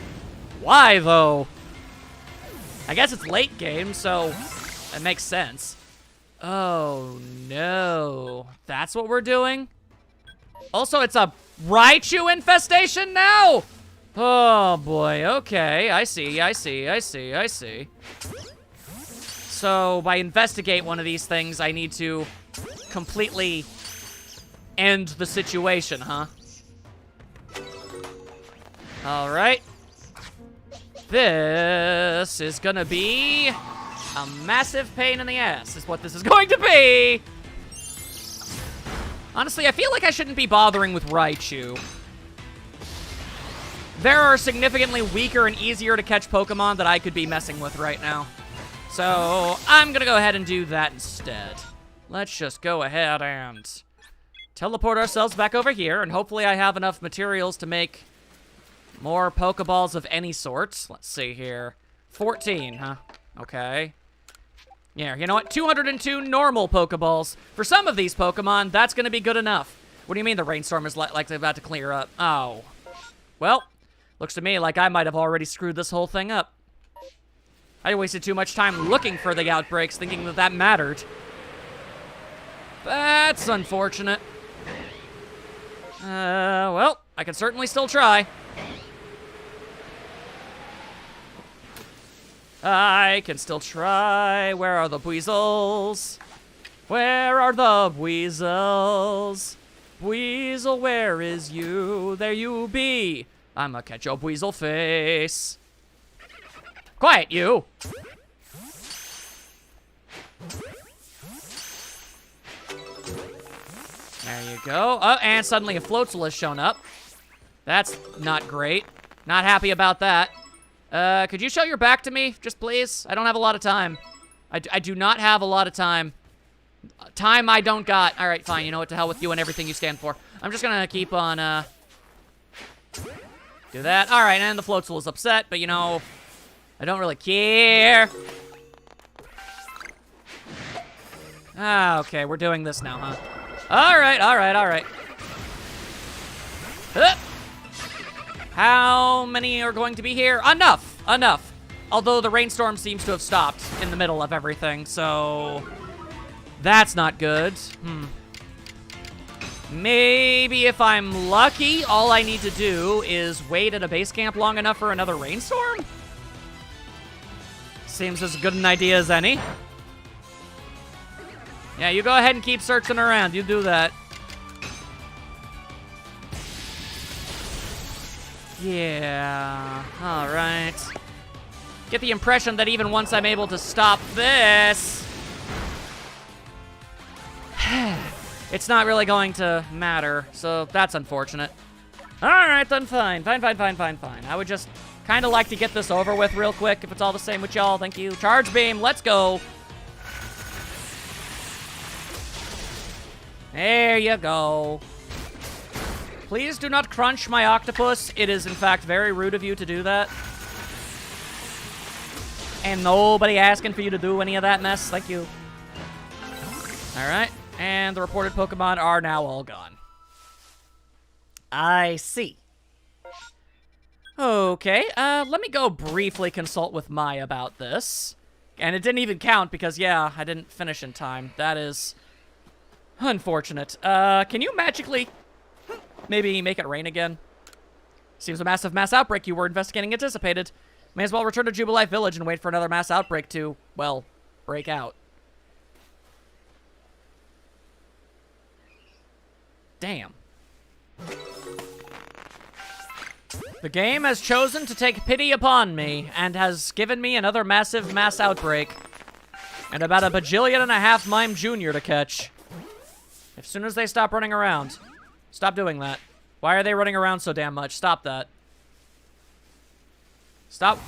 Why, though? I guess it's late game, so it makes sense. Oh, no. That's what we're doing? Also, it's a Raichu infestation now? Oh, boy. Okay. I see. So, by investigate one of these things, I need to completely end the situation, huh? Alright. This is gonna be a massive pain in the ass, is what this is going to be! Honestly, I feel like I shouldn't be bothering with Raichu. There are significantly weaker and easier to catch Pokemon that I could be messing with right now. So, I'm gonna go ahead and do that instead. Let's just go ahead and teleport ourselves back over here, and hopefully I have enough materials to make more Pokeballs of any sort. Let's see here. 14, huh? Okay. Yeah, you know what? 202 normal Pokeballs. For some of these Pokemon, that's gonna be good enough. What do you mean the rainstorm is like about to clear up? Oh. Well, looks to me like I might have already screwed this whole thing up. I wasted too much time looking for the outbreaks, thinking that that mattered. That's unfortunate. Well, I can certainly still try. I can still try. Where are the Weasels? Where are the Weasels? Weasel, where is you? There you be. I'ma catch your Weasel face. Quiet, you! There you go. Oh, and suddenly a Floatzel has shown up. That's not great. Not happy about that. Could you show your back to me, just please? I don't have a lot of time. I do not have a lot of time. Time I don't got. All right, fine. You know what? To hell with you and everything you stand for. I'm just gonna keep on, do that. All right, and the Floatzel is upset, but you know, I don't really care. Ah, okay, we're doing this now, huh? All right, all right, all right. How many are going to be here? Enough, enough. Although the rainstorm seems to have stopped in the middle of everything, so that's not good. Maybe if I'm lucky, all I need to do is wait at a base camp long enough for another rainstorm? Seems as good an idea as any. Yeah, you go ahead and keep searching around. You do that. Yeah, all right. Get the impression that even once I'm able to stop this, it's not really going to matter, so that's unfortunate. All right, then fine. Fine. I would just kind of like to get this over with real quick, if it's all the same with y'all. Thank you. Charge beam, let's go. There you go. Please do not crunch my octopus. It is, in fact, very rude of you to do that. And nobody asking for you to do any of that mess. Thank you. All right. And the reported Pokemon are now all gone. I see. Okay, let me go briefly consult with Mai about this. And it didn't even count because, yeah, I didn't finish in time. That is unfortunate. Can you magically maybe make it rain again? Seems a massive mass outbreak you were investigating anticipated. May as well return to Jubilife Village and wait for another mass outbreak to, well, break out. Damn. The game has chosen to take pity upon me and has given me another massive mass outbreak. And about a bajillion and a half Mime Jr. to catch. As soon as they stop running around. Stop doing that. Why are they running around so damn much? Stop that. Stop.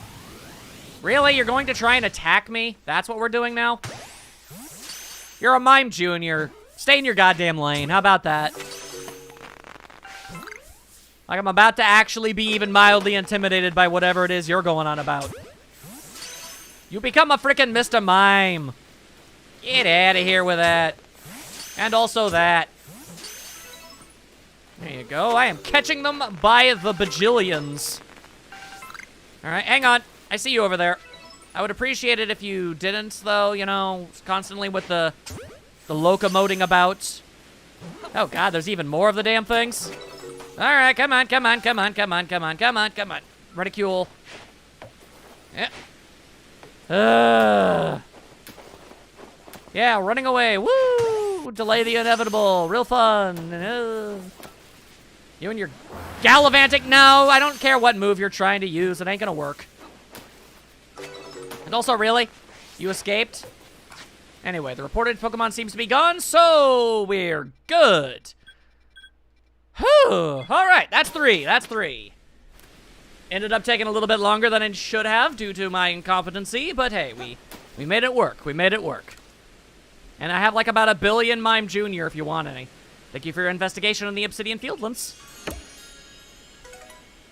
Really? You're going to try and attack me? That's what we're doing now? You're a Mime Jr. Stay in your goddamn lane. How about that? Like I'm about to actually be even mildly intimidated by whatever it is you're going on about. You become a freaking Mr. Mime. Get out of here with that. And also that. There you go. I am catching them by the bajillions. Alright, hang on. I see you over there. I would appreciate it if you didn't, though, you know, constantly with the locomoting about. Oh, God, there's even more of the damn things. Alright, come on. Reticule. Yeah. Yeah, running away. Woo! Delay the inevitable. Real fun. You and your gallivanting. No, I don't care what move you're trying to use. It ain't gonna work. And also, really? You escaped? Anyway, the reported Pokemon seems to be gone, so we're good. Whew. All right, that's three. Ended up taking a little bit longer than it should have due to my incompetency, but hey, we made it work. And I have like about a billion Mime Jr. if you want any. Thank you for your investigation in the Obsidian Fieldlands.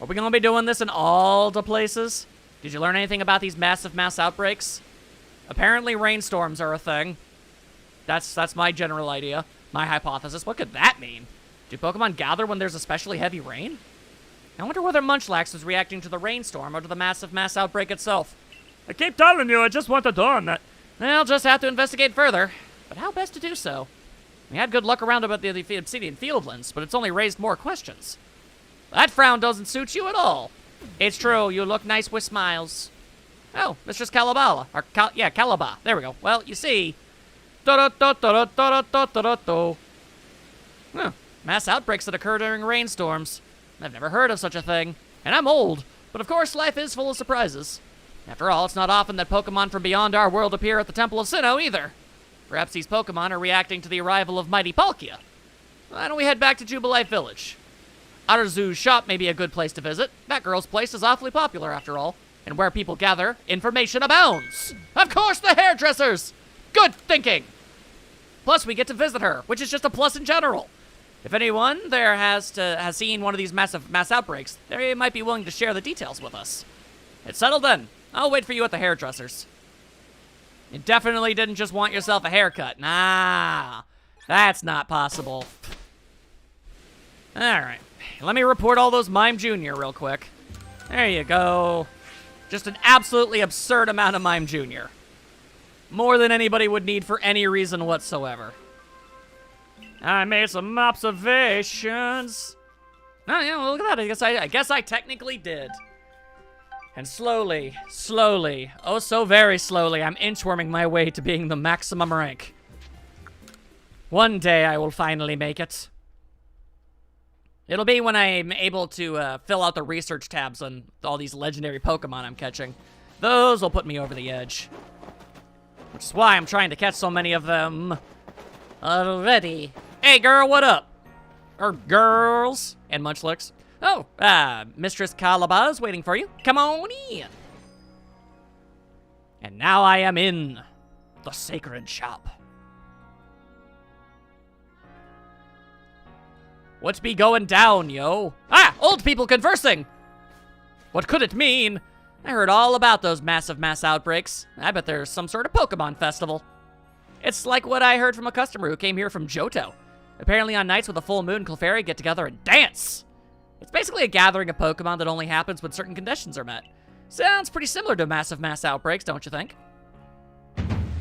Are we gonna be doing this in all the places? Did you learn anything about these massive mass outbreaks? Apparently rainstorms are a thing. That's my general idea. My hypothesis. What could that mean? Do Pokemon gather when there's especially heavy rain? I wonder whether Munchlax is reacting to the rainstorm or to the massive mass outbreak itself. I keep telling you, I just want to dawn that. I'll just have to investigate further. But how best to do so? We had good luck around about the Obsidian Fieldlands, but it's only raised more questions. That frown doesn't suit you at all. It's true, you look nice with smiles. Oh, it's just Calabala. Or Calaba. There we go. Well, you see. Mass outbreaks that occur during rainstorms. I've never heard of such a thing. And I'm old. But of course, life is full of surprises. After all, it's not often that Pokemon from beyond our world appear at the Temple of Sinnoh either. Perhaps these Pokemon are reacting to the arrival of mighty Palkia. Why don't we head back to Jubilife Village? Arceus' shop may be a good place to visit. That girl's place is awfully popular, after all. And where people gather, information abounds. Of course, the hairdressers! Good thinking! Plus, we get to visit her, which is just a plus in general. If anyone there has seen one of these mass outbreaks, they might be willing to share the details with us. It's settled then. I'll wait for you at the hairdresser's. You definitely didn't just want yourself a haircut. Nah, that's not possible. Alright, let me report all those Mime Jr. real quick. There you go. Just an absolutely absurd amount of Mime Jr. More than anybody would need for any reason whatsoever. I made some observations. Oh yeah, well, look at that. I guess I technically did. And slowly, oh so very slowly, I'm inchworming my way to being the maximum rank. One day I will finally make it. It'll be when I'm able to fill out the research tabs on all these legendary Pokemon I'm catching. Those will put me over the edge. Which is why I'm trying to catch so many of them already. Hey girl, what up? Or girls. And Munchlix. Oh, Mistress Calaba's waiting for you. Come on in. And now I am in the sacred shop. What be going down, yo? Ah, old people conversing. What could it mean? I heard all about those massive mass outbreaks. I bet there's some sort of Pokemon festival. It's like what I heard from a customer who came here from Johto. Apparently on nights with a full moon, Clefairy get together and dance. It's basically a gathering of Pokemon that only happens when certain conditions are met. Sounds pretty similar to massive mass outbreaks, don't you think?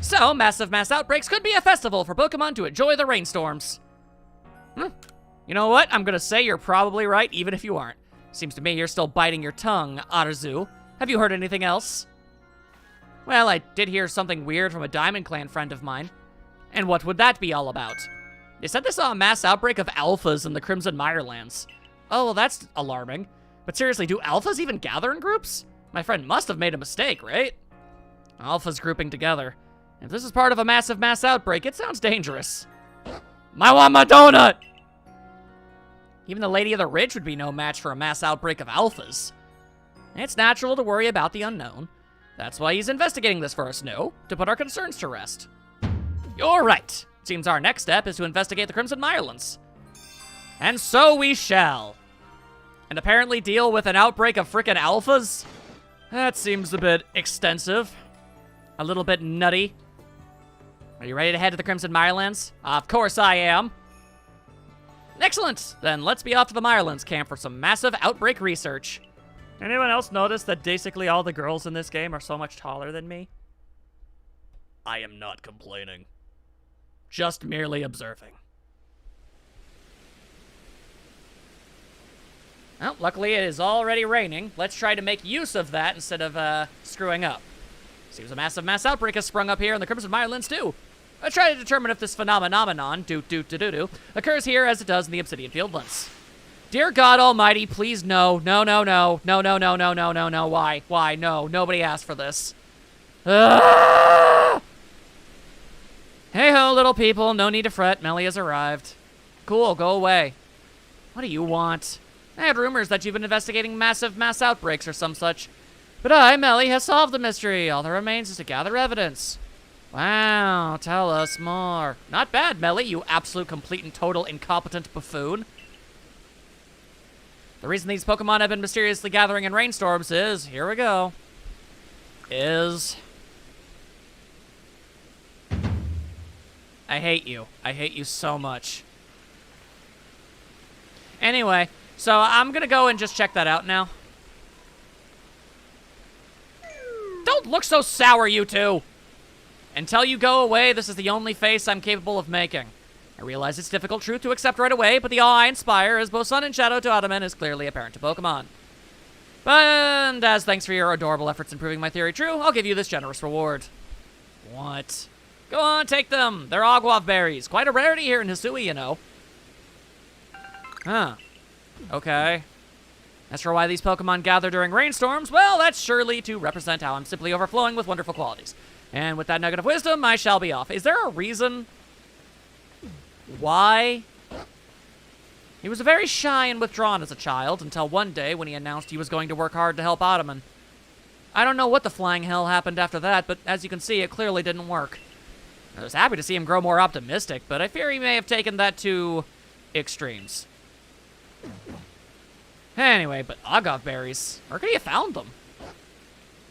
So, massive mass outbreaks could be a festival for Pokemon to enjoy the rainstorms. You know what? I'm gonna say you're probably right, even if you aren't. Seems to me you're still biting your tongue, Arceus. Have you heard anything else? Well, I did hear something weird from a Diamond Clan friend of mine. And what would that be all about? They said they saw a mass outbreak of alphas in the Crimson Mirelands. Oh, well, that's alarming. But seriously, do alphas even gather in groups? My friend must have made a mistake, right? Alphas grouping together. If this is part of a massive mass outbreak, it sounds dangerous. I want my donut! Even the Lady of the Ridge would be no match for a mass outbreak of alphas. It's natural to worry about the unknown. That's why he's investigating this for us, no? To put our concerns to rest. You're right. Seems our next step is to investigate the Crimson Mirelands. And so we shall. And apparently deal with an outbreak of frickin' alphas? That seems a bit extensive. A little bit nutty. Are you ready to head to the Crimson Mirelands? Of course I am. Excellent! Then let's be off to the Mirelands camp for some massive outbreak research. Anyone else notice that basically all the girls in this game are so much taller than me? I am not complaining. Just merely observing. Well, luckily it is already raining. Let's try to make use of that instead of, screwing up. Seems a massive mass outbreak has sprung up here in the Crimson Mirelands, too. I try to determine if this phenomenon, occurs here as it does in the Obsidian Fieldlands. Dear God Almighty, please no. No. Why? No. Nobody asked for this. Ah! Hey-ho, little people. No need to fret. Melly has arrived. Cool, go away. What do you want? I had rumors that you've been investigating massive mass outbreaks or some such. But I, Melly, has solved the mystery. All that remains is to gather evidence. Wow, tell us more. Not bad, Melly, you absolute, complete, and total incompetent buffoon. The reason these Pokemon have been mysteriously gathering in rainstorms is, here we go, I hate you. I hate you so much. Anyway, so I'm gonna go and just check that out now. Don't look so sour, you two! Until you go away, this is the only face I'm capable of making. I realize it's difficult truth to accept right away, but the awe I inspire as both sun and shadow to Ottoman is clearly apparent to Pokemon. And as thanks for your adorable efforts in proving my theory true, I'll give you this generous reward. What? Go on, take them. They're Aguav berries. Quite a rarity here in Hisui, you know. Huh. Okay. As for why these Pokemon gather during rainstorms, well, that's surely to represent how I'm simply overflowing with wonderful qualities. And with that nugget of wisdom, I shall be off. Is there a reason why? He was very shy and withdrawn as a child, until one day when he announced he was going to work hard to help Ottoman. I don't know what the flying hell happened after that, but as you can see, it clearly didn't work. I was happy to see him grow more optimistic, but I fear he may have taken that to extremes. Anyway, but Agave berries. Where could he have found them?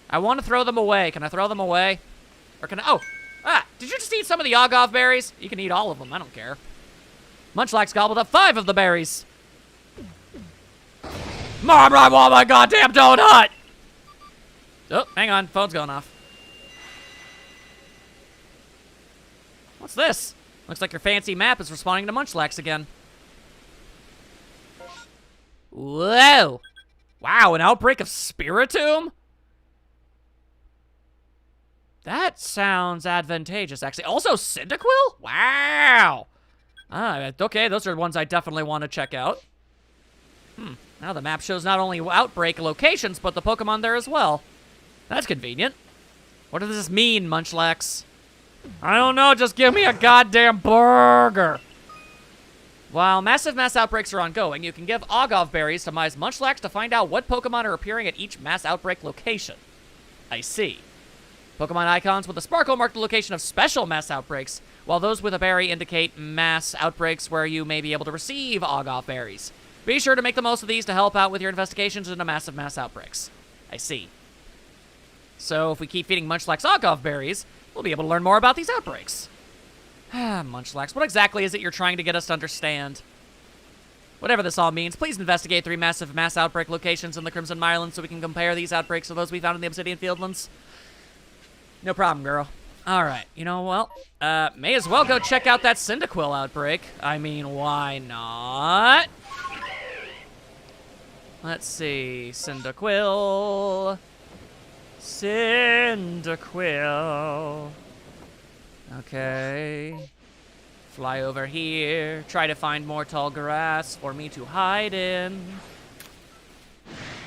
I want to throw them away. Can I throw them away? Or can I... Oh! Ah! Did you just eat some of the Agave berries? You can eat all of them. I don't care. Munchlax gobbled up 5 of the berries. Mom, I want my goddamn donut! Oh, hang on. Phone's going off. What's this? Looks like your fancy map is responding to Munchlax again. Whoa! Wow, an outbreak of Spiritomb? That sounds advantageous, actually. Also, Cyndaquil? Wow! Okay, those are ones I definitely want to check out. Now the map shows not only outbreak locations, but the Pokemon there as well. That's convenient. What does this mean, Munchlax? I don't know, just give me a goddamn burger! While massive mass outbreaks are ongoing, you can give Agave berries to Mize Munchlax to find out what Pokemon are appearing at each mass outbreak location. I see. Pokemon icons with a sparkle mark the location of special mass outbreaks, while those with a berry indicate mass outbreaks where you may be able to receive Agave berries. Be sure to make the most of these to help out with your investigations into massive mass outbreaks. I see. So if we keep feeding Munchlax Agave berries, we'll be able to learn more about these outbreaks. Munchlax, what exactly is it you're trying to get us to understand? Whatever this all means, please investigate 3 massive mass outbreak locations in the Crimson Mirelands so we can compare these outbreaks to those we found in the Obsidian Fieldlands. No problem, girl. Alright, you know, well, may as well go check out that Cyndaquil outbreak. I mean, why not? Let's see, Cyndaquil. Cyndaquil. Okay. Fly over here. Try to find more tall grass for me to hide in.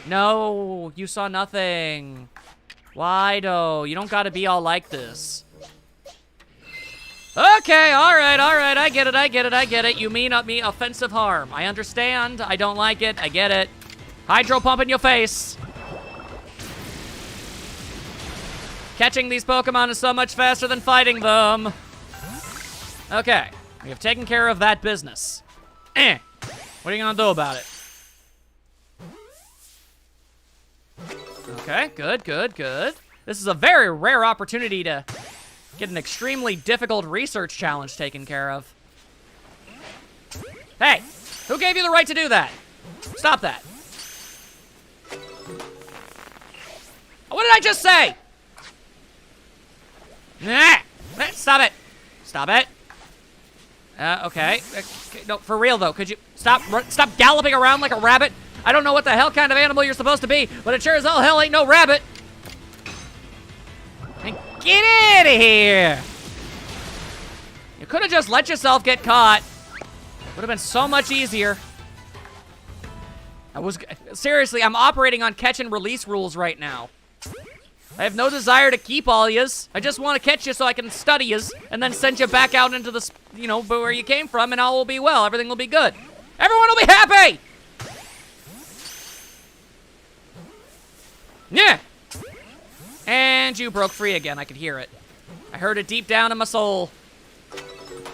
No, you saw nothing. Why, though? You don't gotta be all like this. Okay, alright, I get it. You mean me offensive harm. I understand. I don't like it. I get it. Hydro pump in your face. Catching these Pokemon is so much faster than fighting them. Okay, we have taken care of that business. What are you gonna do about it? Okay, good. This is a very rare opportunity to get an extremely difficult research challenge taken care of. Hey, who gave you the right to do that? Stop that. What did I just say? Stop it. Stop it. Okay. No, for real though, could you stop galloping around like a rabbit? I don't know what the hell kind of animal you're supposed to be, but it sure as hell ain't no rabbit. And get out of here. You could have just let yourself get caught. Would have been so much easier. Seriously, I'm operating on catch and release rules right now. I have no desire to keep all yous. I just want to catch you so I can study yous and then send you back out into the, where you came from, and all will be well. Everything will be good. Everyone will be happy! Yeah! And you broke free again. I could hear it. I heard it deep down in my soul.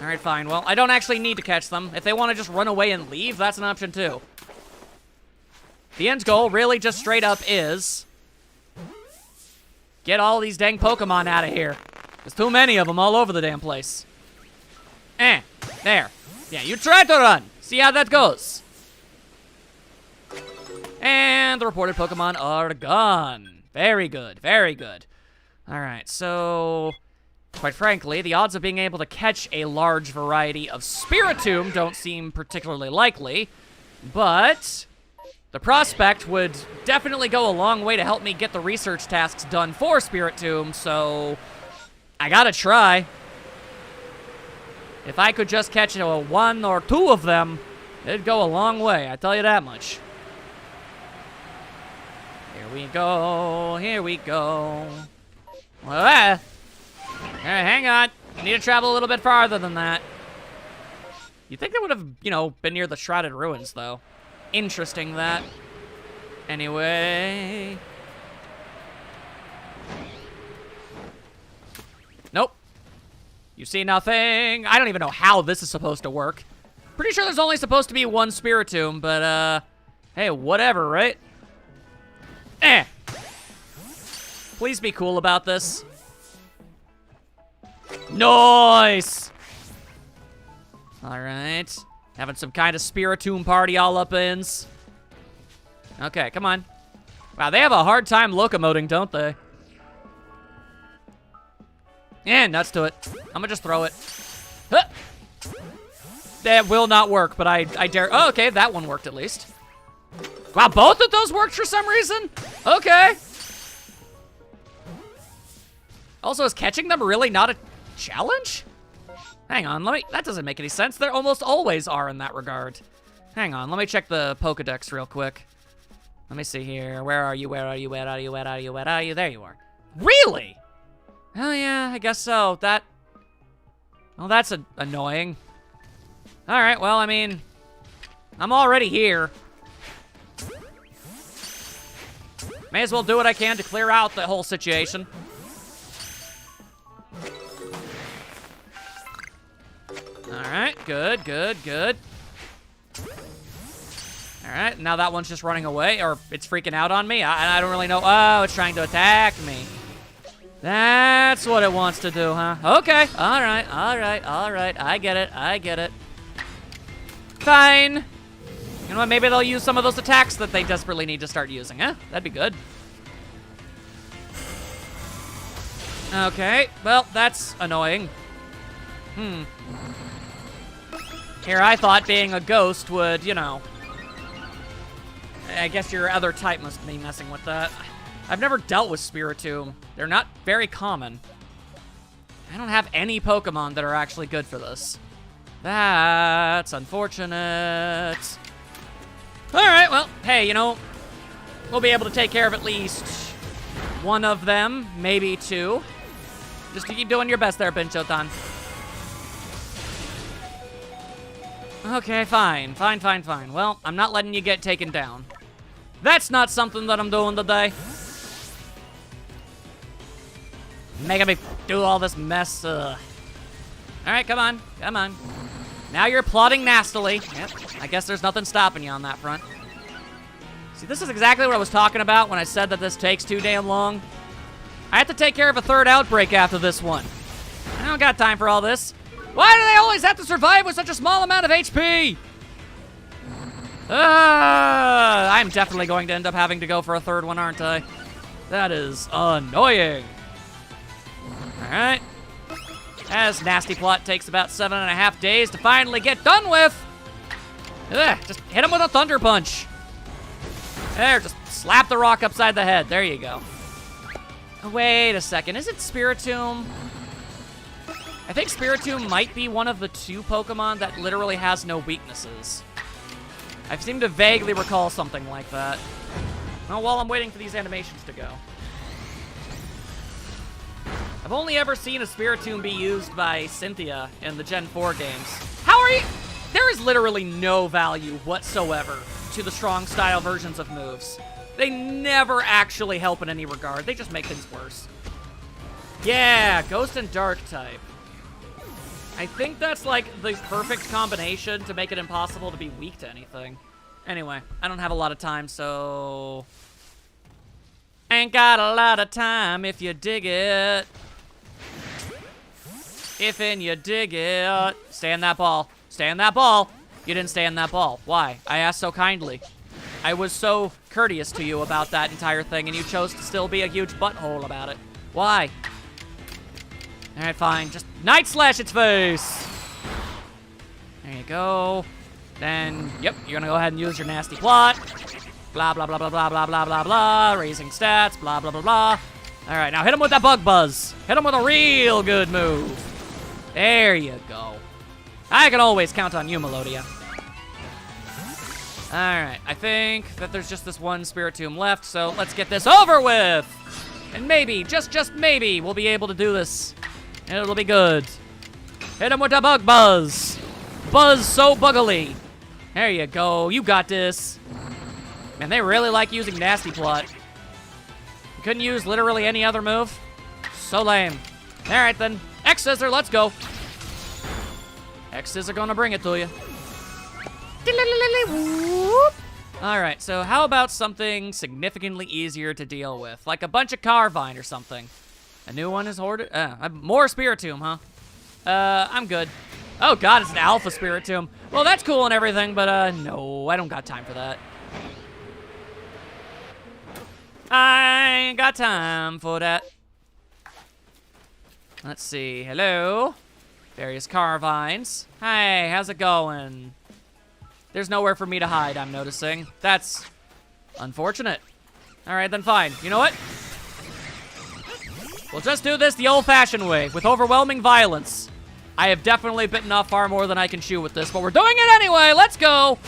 Alright, fine. Well, I don't actually need to catch them. If they want to just run away and leave, that's an option too. The end goal really just straight up is... get all these dang Pokemon out of here. There's too many of them all over the damn place. There. Yeah, you try to run. See how that goes. And the reported Pokemon are gone. Very good, very good. Alright, so... quite frankly, the odds of being able to catch a large variety of Spiritomb don't seem particularly likely, but... the prospect would definitely go a long way to help me get the research tasks done for Spiritomb, so I gotta try. If I could just catch 1 or 2 of them, it'd go a long way, I tell you that much. Here we go. Here we go. Well, hang on. I need to travel a little bit farther than that. You'd think they would have, you know, been near the Shrouded Ruins, though. Interesting, that. Anyway. Nope. You see nothing. I don't even know how this is supposed to work. Pretty sure there's only supposed to be one Spiritomb, but, hey, whatever, right? Please be cool about this. Nice! Alright. Having some kind of Spiritomb party all up ins. Okay, come on. Wow, they have a hard time locomoting, don't they? And nuts to it. I'm gonna just throw it. Huh. That will not work, but I dare. Oh, okay, that one worked at least. Wow, both of those worked for some reason? Okay. Also, is catching them really not a challenge? Hang on, that doesn't make any sense. There almost always are in that regard. Hang on, let me check the Pokedex real quick. Let me see here. Where are you? Where are you? Where are you? Where are you? Where are you? There you are. Really? Oh yeah, I guess so. Well, that's annoying. All right, well, I mean, I'm already here. May as well do what I can to clear out the whole situation. All right, good, good, good. All right, now that one's just running away, or it's freaking out on me. I don't really know. Oh, it's trying to attack me. That's what it wants to do, huh? Okay, all right, all right, all right. I get it, I get it. Fine. You know what, maybe they'll use some of those attacks that they desperately need to start using, huh? That'd be good. Okay, well, that's annoying. Here, I thought being a ghost would, you know... I guess your other type must be messing with that. I've never dealt with Spiritomb. They're not very common. I don't have any Pokemon that are actually good for this. That's unfortunate. Alright, well, hey, you know, we'll be able to take care of at least one of them, maybe two. Just keep doing your best there, Pinchotan. Okay, fine. Fine, fine, fine. Well, I'm not letting you get taken down. That's not something that I'm doing today. Making me do all this mess. Alright, come on. Come on. Now you're plotting nastily. Yep, I guess there's nothing stopping you on that front. See, this is exactly what I was talking about when I said that this takes too damn long. I have to take care of a third outbreak after this one. I don't got time for all this. Why do they always have to survive with such a small amount of HP? I'm definitely going to end up having to go for a third one, aren't I? That is annoying. Alright. As Nasty Plot takes about 7.5 days to finally get done with. Just hit him with a Thunder Punch. There, just slap the rock upside the head. There you go. Wait a second, is it Spiritomb? I think Spiritomb might be one of the two Pokemon that literally has no weaknesses. I seem to vaguely recall something like that. Well, while I'm waiting for these animations to go. I've only ever seen a Spiritomb be used by Cynthia in the Gen 4 games. How are you? There is literally no value whatsoever to the strong style versions of moves. They never actually help in any regard. They just make things worse. Yeah, Ghost and Dark type. I think that's like the perfect combination to make it impossible to be weak to anything. Anyway, I don't have a lot of time, so... Ain't got a lot of time if you dig it. If and you dig it. Stay in that ball. Stay in that ball. You didn't stay in that ball. Why? I asked so kindly. I was so courteous to you about that entire thing, and you chose to still be a huge butthole about it. Why? Alright, fine. Just Night Slash its face! There you go. Then, yep, you're gonna go ahead and use your Nasty Plot. Blah, blah, blah, blah, blah, blah, blah, blah, blah. Raising stats, blah, blah, blah, blah. Alright, now hit him with that Bug Buzz. Hit him with a real good move. There you go. I can always count on you, Melodia. Alright, I think that there's just this one Spirit Tomb left, so let's get this over with! And maybe, just maybe, we'll be able to do this. And it'll be good. Hit him with the bug buzz! Buzz so buggily! There you go, you got this. Man, they really like using Nasty Plot. You couldn't use literally any other move? So lame. Alright then, X-Scissor, let's go. X-Scissor gonna bring it to you. Alright, so how about something significantly easier to deal with? Like a bunch of Carvine or something. A new one is hoarded? More Spirit Tomb, huh? I'm good. Oh god, it's an Alpha Spirit Tomb. Well, that's cool and everything, but no, I don't got time for that. I ain't got time for that. Let's see, hello? Various Carvines. Hey, how's it going? There's nowhere for me to hide, I'm noticing. That's unfortunate. All right, then fine. You know what? We'll just do this the old-fashioned way, with overwhelming violence. I have definitely bitten off far more than I can chew with this, but we're doing it anyway. Let's go.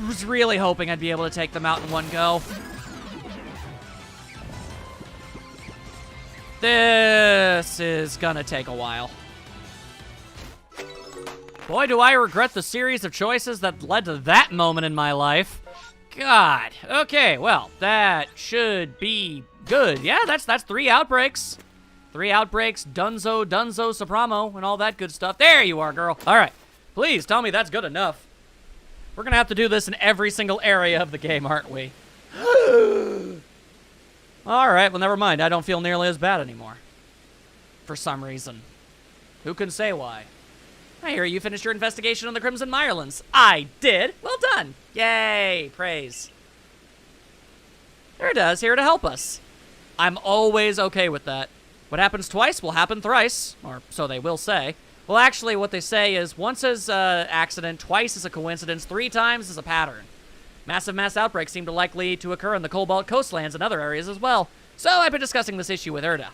Was really hoping I'd be able to take them out in one go. This is gonna take a while. Boy, do I regret the series of choices that led to that moment in my life. God. Okay, well, that should be good. Yeah, that's 3 outbreaks. 3 outbreaks, Dunzo, Soprano, and all that good stuff. There you are, girl. All right. Please tell me that's good enough. We're gonna have to do this in every single area of the game, aren't we? All right, well, never mind. I don't feel nearly as bad anymore. For some reason. Who can say why? I hear you finished your investigation on the Crimson Mirelands. I did. Well done. Yay. Praise. Erda's here to help us. I'm always okay with that. What happens twice will happen thrice, or so they will say. Well, actually, what they say is once is an accident, twice is a coincidence, 3 times is a pattern. Massive mass outbreaks seem to likely to occur in the Cobalt Coastlands and other areas as well. So I've been discussing this issue with Erda.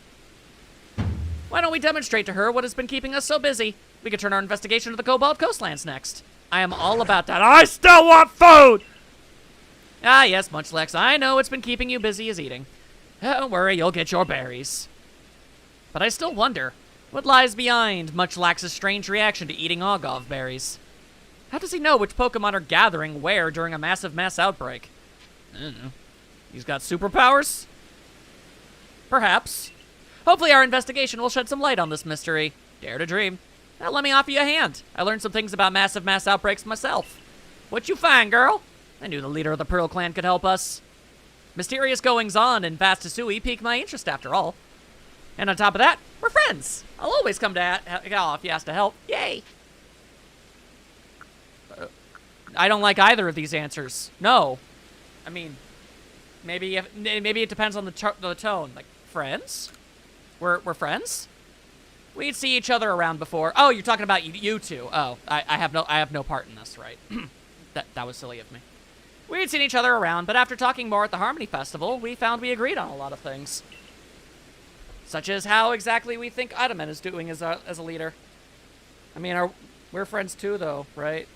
Why don't we demonstrate to her what has been keeping us so busy? We could turn our investigation to the Cobalt Coastlands next. I am all about that. I still want food! Ah, yes, Munchlax. I know it's been keeping you busy as eating. Don't worry, you'll get your berries. But I still wonder, what lies behind Munchlax's strange reaction to eating Ogov berries? How does he know which Pokemon are gathering where during a massive mass outbreak? I don't know. He's got superpowers? Perhaps. Hopefully our investigation will shed some light on this mystery. Dare to dream. Now let me offer you a hand. I learned some things about massive mass outbreaks myself. What you find, girl? I knew the leader of the Pearl Clan could help us. Mysterious goings-on in Vastasui piqued my interest after all. And on top of that, we're friends. I'll always come to if you ask to help. Yay. I don't like either of these answers. No. I mean, maybe it depends on the tone. Like, friends? We're friends? We'd see each other around before. Oh, you're talking about you two. Oh, I have no part in this, right? that was silly of me. We'd seen each other around, but after talking more at the Harmony Festival, we found we agreed on a lot of things. Such as how exactly we think Ottoman is doing as a leader. I mean, we're friends too, though, right?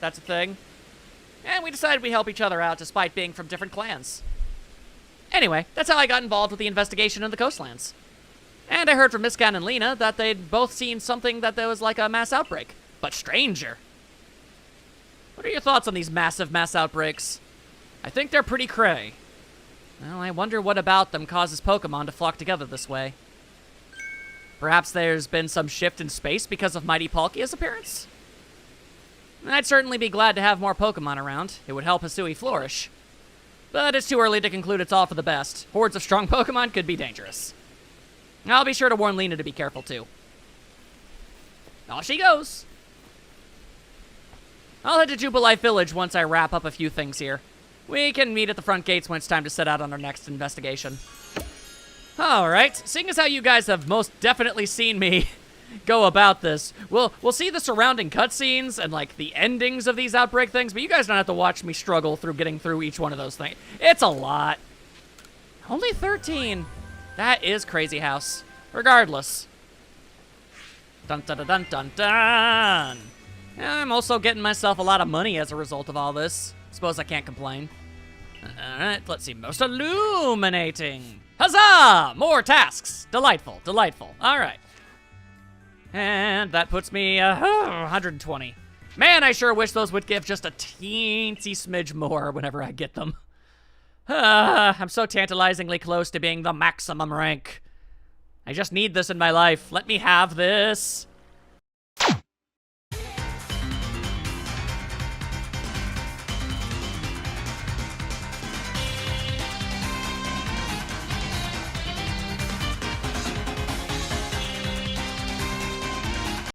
That's a thing. And we decided we'd help each other out despite being from different clans. Anyway, that's how I got involved with the investigation in the Coastlands. And I heard from Miscan and Lena that they'd both seen something that there was like a mass outbreak, but stranger. What are your thoughts on these massive mass outbreaks? I think they're pretty cray. Well, I wonder what about them causes Pokemon to flock together this way. Perhaps there's been some shift in space because of Mighty Palkia's appearance? I'd certainly be glad to have more Pokemon around. It would help Hisui flourish. But it's too early to conclude it's all for the best. Hordes of strong Pokemon could be dangerous. I'll be sure to warn Lena to be careful, too. Off she goes. I'll head to Jubilife Village once I wrap up a few things here. We can meet at the front gates when it's time to set out on our next investigation. Alright, seeing as how you guys have most definitely seen me go about this, we'll see the surrounding cutscenes and, like, the endings of these outbreak things, but you guys don't have to watch me struggle through getting through each one of those things. It's a lot. Only 13. That is Crazy House. Regardless. Dun dun dun dun dun. I'm also getting myself a lot of money as a result of all this. Suppose I can't complain. Alright, let's see. Most illuminating. Huzzah! More tasks. Delightful, delightful. Alright. And that puts me 120. Man, I sure wish those would give just a teensy smidge more whenever I get them. I'm so tantalizingly close to being the maximum rank. I just need this in my life. Let me have this.